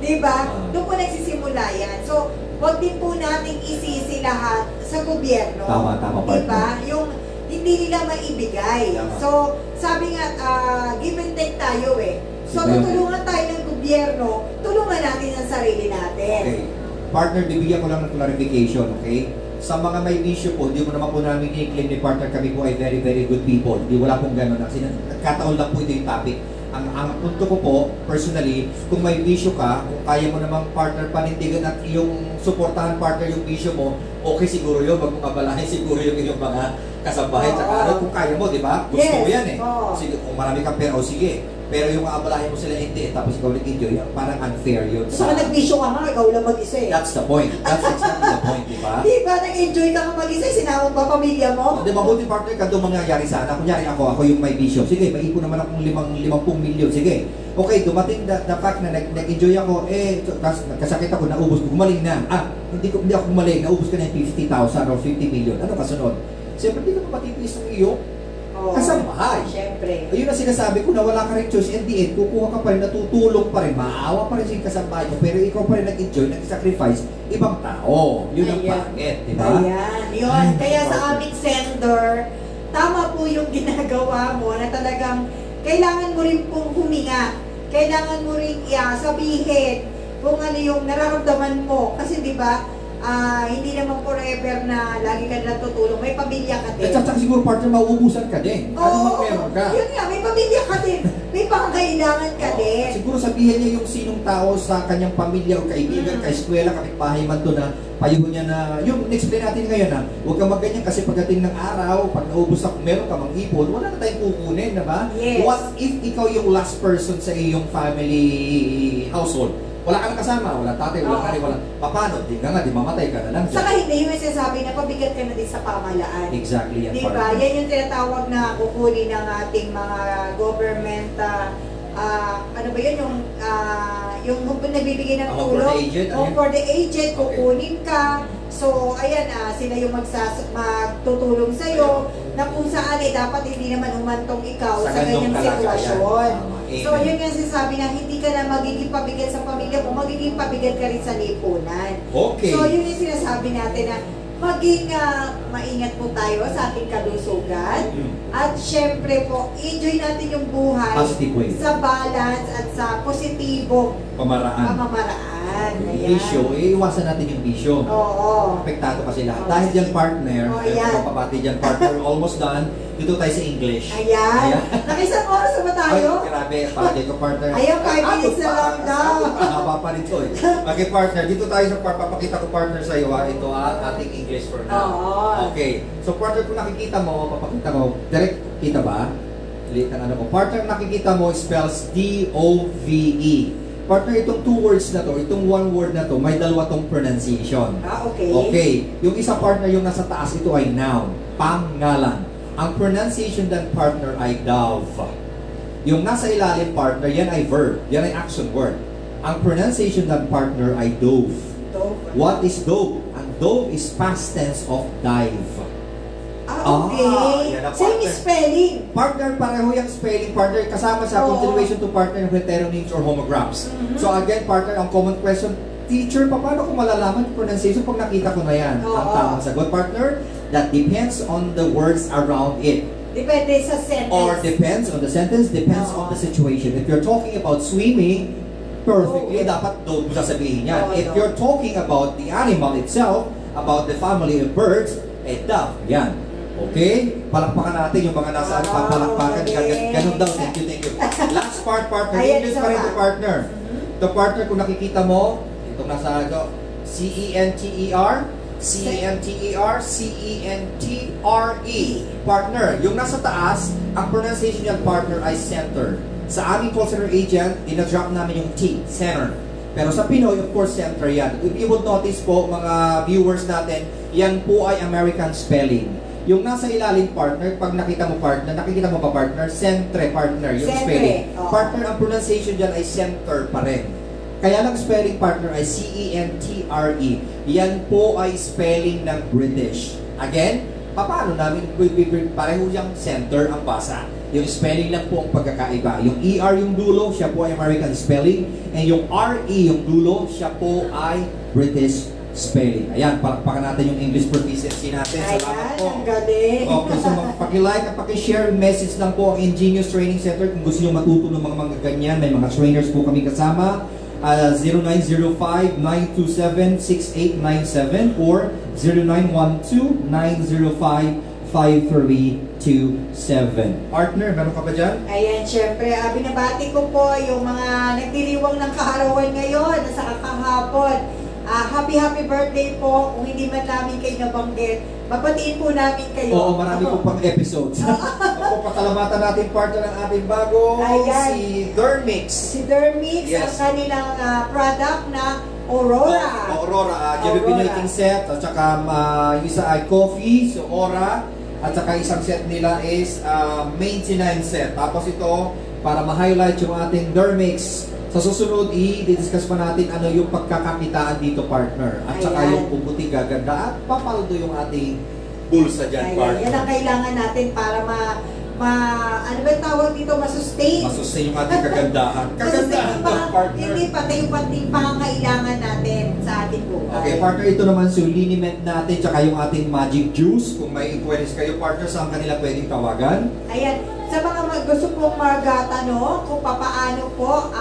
Di ba? Doon po nagsisimula yan. So, wag din po nating isisi lahat sa gobyerno. Tama, Di ba? Yung hindi nila maibigay. Tama. So, sabi nga, give and take tayo eh. So, Iba yun. tutulungan tayo ng gobyerno, tulungan natin ang sarili natin. Okay. Partner, bibigyan ko lang ng clarification, okay? Sa mga may bisyo po, hindi mo naman po namin i-claim ni partner, kami po ay very, very good people. Di wala pong gano'n. Nagkataon lang po ito yung topic. Ang punto ko po, personally, kung may bisyo ka, kung kaya mo namang partner panindigan at yung supportahan partner yung bisyo mo, okay siguro yun, wag mong abalahin siguro yung iyong mga kasambahay. Tsaka Oo. ano, kung kaya mo, di ba? Gusto Yes. mo yan eh. Oo. Sige, kung marami kang pera, o sige. Pero yung aabalahin mo sila, hindi, tapos ikaw nag-enjoy, parang unfair yun. Saka nagbisyo ka nga, ikaw lang mag-isa eh. That's the point. That's exactly the point, di ba? Di ba, nag-enjoy ka nga mag-isa, sinama ba pamilya mo? Di ba, mabuti partner ka doon mangyayari sana. Kunyari ako yung may bisyo. Sige, maipon naman akong 50 milyon. Sige. Okay, dumating the fact na nag-enjoy ako, nagkasakit ako, naubos ko, gumaling na. Hindi ako gumaling, naubos ka na yung 50,000 or 50 million. Ano kasunod? Siyempre, hindi ka mapatitiis ng iyong Oo. kasambahay. Siyempre. Ayun ang sinasabi ko na wala ka rin choice. In the end, kukuha ka pa rin, natutulong pa rin, maawa pa rin sa kasambahay mo, pero ikaw pa rin nag-enjoy, nag-sacrifice, ibang tao. Yun ang Ayan. pangit, di ba? Ayan, yun. Ay, Kaya sa okay. aming sender, tama po yung ginagawa mo na talagang kailangan mo rin pong huminga. Kailangan mo rin sabihin kung ano yung nararamdaman mo. Kasi di ba, hindi naman forever na lagi ka na tutulong. May pamilya ka din. At saka siguro partner, mauubusan ka din. Ano mang meron ka? Yun nga, may pamilya ka din. may pangangailangan ka din. Siguro sabihin niya yung sinong tao sa kanyang pamilya o kaibigan, ka-eskwela, kapitbahay man to na payuhan niya na, yung explain natin ngayon na, huwag kang magganyan kasi pagdating ng araw, pag naubos na, meron ka mang ipon, wala na tayong kukunin, diba? Yes. What if ikaw yung last person sa iyong family household? Wala ka na kasama, wala tatay, wala kani, wala. Paano? Di ka nga, di mamatay ka na lang. Saka hindi yung sinasabi na pabigat ka na din sa pamalaan. Exactly yan. Di ba? Yan yung tinatawag na kukunin ng ating mga government, ano ba yun, yung nagbibigay ng For the tulong. aged? O for the aged, kukunin ka. So, ayan, sila yung magtutulong sa'yo na kung saan dapat hindi naman humantong ikaw sa ganyang sitwasyon. So, yun yung sinasabi na hindi ka na magiging pabigat sa pamilya mo, magiging pabigat ka rin sa lipunan. Okay. So, yun yung sinasabi natin na maging maingat po tayo sa ating kalusugan. At syempre po, enjoy natin yung buhay Positive way. sa balance at sa positibong Pamaraan. pamamaraan. Ayan. Bisyo, iiwasan natin yung bisyo. Oo. Apektado kasi lahat. Oo. Dahil dyan partner, Ayan. papapati dyan partner, almost done. Dito tayo sa English. Ayan. Nakisang oras na ba tayo? Ay, grabe, para dito partner. Ayan, 5 minutes na lang daw. Haba pa rin to eh. Okay, partner, dito tayo sa papakita ko partner sa iyo. Ito ating English for now. Oo. Okay. So partner, kung nakikita mo, papakita ko, direct kita ba? Delete ang ano ko. Partner, nakikita mo, spells D-O-V-E. Partner, itong two words na to, itong one word na to, may dalawa tong pronunciation. Okay. Okay. Yung isa partner, yung nasa taas, ito ay noun. Pangalan. Ang pronunciation ng partner ay dove. Yung nasa ilalim partner, yan ay verb. Yan ay action word. Ang pronunciation ng partner ay dove. What is dove? Ang dove is past tense of dive. Okay. Yan ang Same partner. spelling. Partner, pareho yung spelling partner kasama sa Oo. continuation to partner ng heteronyms or homographs. So again, partner, ang common question, teacher, paano ko malalaman yung pronunciation pag nakita ko na yan? Oo. Ang tamang sagot, partner, that depends on the words around it. Depende sa sentence. Or depends on the sentence, depends on the situation. If you're talking about swimming, perfectly, dapat doon mo sasabihin yan. If you're talking about the animal itself, about the family of birds, dove, yan. Okay? Palakpakan natin yung mga nasa papalakpakan. Ganun daw. Thank you. Last part, partner. Ayan, English isa pa rin pa. to partner. The partner, kung nakikita mo, itong nasa C-E-N-T-E-R, C-E-N-T-E-R, C-E-N-T-R-E. Partner. Yung nasa taas, ang pronunciation niyan, partner, ay center. Sa aming call center agent, ina-drop namin yung T, center. Pero sa Pinoy, of course, center yan. If you would notice po, mga viewers natin, yan po ay American spelling. Yung nasa ilalim partner, pag nakita mo ba partner? Centre partner, yung Centre, spelling. oo. Partner, ang pronunciation dyan ay center pa rin. Kaya lang spelling partner ay C-E-N-T-R-E. Yan po ay spelling ng British. Again, paano namin pareho yung center ang basa? Yung spelling lang po ang pagkakaiba. Yung ER yung dulo, siya po ay American spelling. And yung RE yung dulo, siya po ay British spelling. Ayan, palakpakan natin yung English proficiency natin. Salamat Ayan, po. ang galing. Okay, so paki-like at paki-share message lang po ang Ingenious Training Center kung gusto nyo matuto ng mga ganyan. May mga trainers po kami kasama. 0905-927-6897 or 0912-905-5327. Partner, meron ka ba dyan? Ayan, syempre, binabati ko po yung mga nagdiriwang ng kaarawan ngayon sa kahapon. Happy birthday po. Kung hindi man namin kayo nabanggit, babatiin po namin kayo. Oo, marami po pang episodes. Ako, pasalamatan natin partner ng ating bago, Ayan. si Dermix. Si Dermix, Yes. ang kanilang product na Aurora. Aurora, germinating set, at saka yung isa ay coffee, so Aura, at saka isang set nila is maintenance set. Tapos ito, para ma-highlight yung ating Dermix, sa susunod, i-discuss pa natin ano yung pagkakakitaan dito, partner. At saka Ayan. yung puputi gaganda at papaldo yung ating bulsa dyan, Ayan, partner. yan ang kailangan natin para ano ba yung tawag dito? Ma-sustain. Masustain yung ating kagandahan. Kagandahan ng partner. Hindi pati yung pangangailangan natin sa ating buhay. Okay, partner, ito naman yung liniment natin, tsaka yung ating magic juice. Kung may inquiries kayo, partner, saan kanila pwedeng tawagan? Ayan, sa mga gusto pong magtanong kung paano po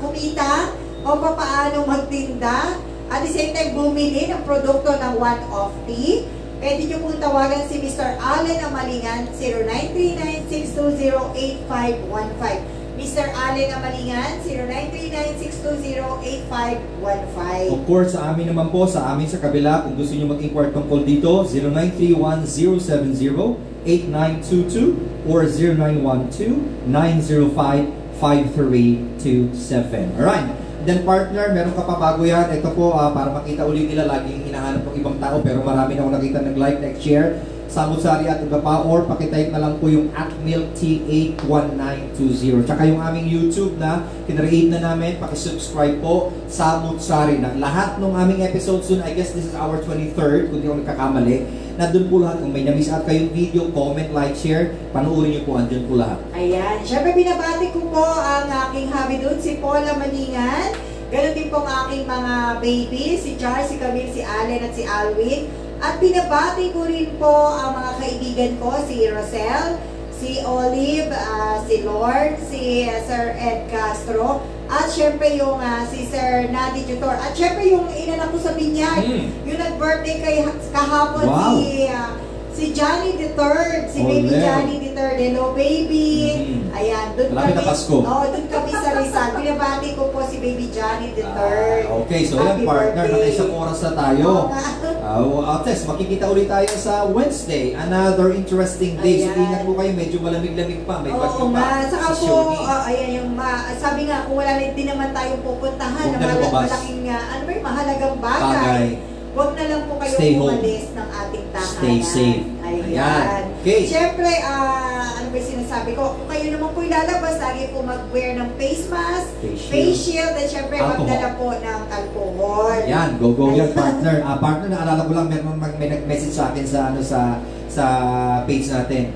kumita o paano magtinda, at the same time bumili ng produkto ng One of Tea, Pwede nyo pong tawagan si Mr. Allen Amalingan, 0939-620-8515. Mr. Allen Amalingan, 0939-620-8515. Of course, sa amin naman po, sa amin sa kabila, kung gusto nyo mag-inquire tungkol dito, 0931-070-8922 or 0912-905-5327. Alright. Then partner, meron ka pa bago yan. Ito po, para makita ulit nila, laging hinahanap ng ibang tao, pero marami na akong nakita nag-like, nag-share. Samut-sari at iba pa, or pakitype na lang po yung @milkt81920. Tsaka yung aming YouTube na kinreate na namin, pakisubscribe po, Samut-sari na. Lahat ng aming episodes dun, I guess this is our 23rd, kung di ako nagkakamali, na dun po lahat. Kung may na-miss out kayong video, comment, like, share, panoorin nyo po, andyan po lahat. Ayan. Siyempre, binabati ko po ang aking hubby doon, si Paula Malingan. Ganon din po ang aking mga baby, si Charles, si Camille, si Allen at si Alwin. At binabati ko rin po ang mga kaibigan ko, si Rosel, si Olive, si Lord, si Sir Ed Castro, at syempre yung si Sir Nadi Tutor. At syempre yung inanak ko sa Binyan, yung nag-birthday kahapon, Wow. si Johnny the Third, si baby Ole. Johnny the Third. Hello baby. Ayan, doon Malapit kami. na Pasko. Oo, doon kami sa Rizal. Binabati ko po si baby Johnny the Third. Okay, so yan Happy partner, birthday. naka-isang oras na tayo. Oo nga. Tess, makikita ulit tayo sa Wednesday. Another interesting day. So, Ayan. ingat po kayo. Medyo malamig-lamig pa. May bagyo Oo pa. nga, saka sa po, Shawnee. ayan yung, sabi nga, kung wala na din naman tayong pupuntahan, Huwag na na lumabas. malaking, ano ba yung mahalagang Bagay. bagay, huwag na lang po kayong Stay home. umalis ng ating tahanan. Stay safe. Ayan. Ayan. Okay. Siyempre, ano ba yung sinasabi ko? Kung kayo naman po ilalabas, lagi po mag-wear ng face mask, face shield, at siyempre Alcohol. magdala po ng alcohol. Yan, go yan Ayan. partner. Partner, naalala ko lang, may nag-message sa akin sa page natin.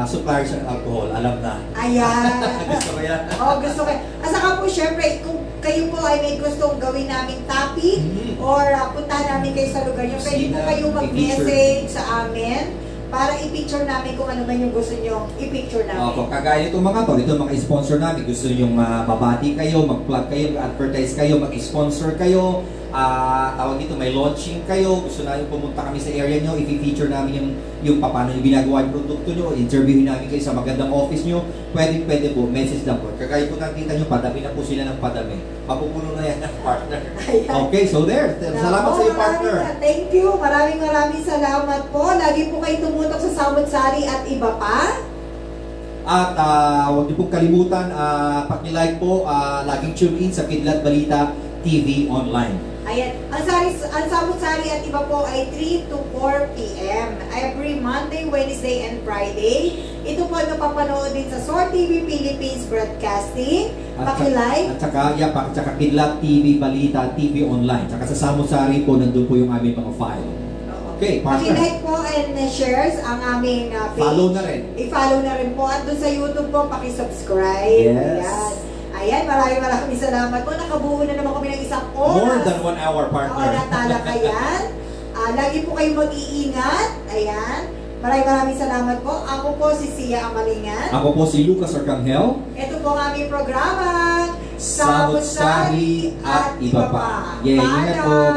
Suppliers ng alcohol, alam na. Ayan. Gusto ko yan. Gusto ko. At saka po, syempre, kung kayo po ay may gustong gawin naming topic or puntahan namin kayo sa lugar nyo, pwede po Sina, kayo i-picture. mag-message sa amin para i-picture namin kung ano man yung gusto nyo i-picture namin. Opo, kagaya itong mga to, ito mga sponsor namin. Gusto nyo mabati kayo, mag-plug kayo, mag-advertise kayo, mag-sponsor kayo, tawag dito, may launching kayo, gusto na yung pumunta kami sa area nyo, i-feature namin yung paano nyo ginagawa yung produkto nyo, interviewin namin kayo sa magandang office nyo, pwede po, message lang po. Kagaya po nakita nyo, padami na po sila ng padami. Mapupuno na yan ng partner. Ayan. Okay, so there. Salamat sa iyo, partner. Thank you. Maraming salamat po. Lagi po kayo tumutok sa Samut-sari at iba pa. At huwag niyo pong kalimutan, paki-like po, laging tune in sa Kidlat Balita TV Online. Ayan. Ang Samut-sari at iba po ay 3 to 4 p.m. every Monday, Wednesday, and Friday. Ito po napapanood din sa SOR TV Philippines Broadcasting. Paki-like. At saka Kidlat TV Balita TV Online. Tsaka sa Samut-sari po, nandun po yung aming mga file. Okay, partner. Paki-like po and shares ang aming page. Follow na rin. I-follow na rin po. At doon sa YouTube po, paki-subscribe. Yes. Ayan, maraming salamat po. Nakabuo na naman kami ng isang oras. More than 1 hour, Oo, partner. natalakayan. Lagi po kayo mag-iingat. Ayan. Maraming salamat po. Ako po si Sia Amalingan. Ako po si Lucas Arcangel. Ito po ang aming programa. Samut-sari at iba pa. Yeah, ingat po. Paalam.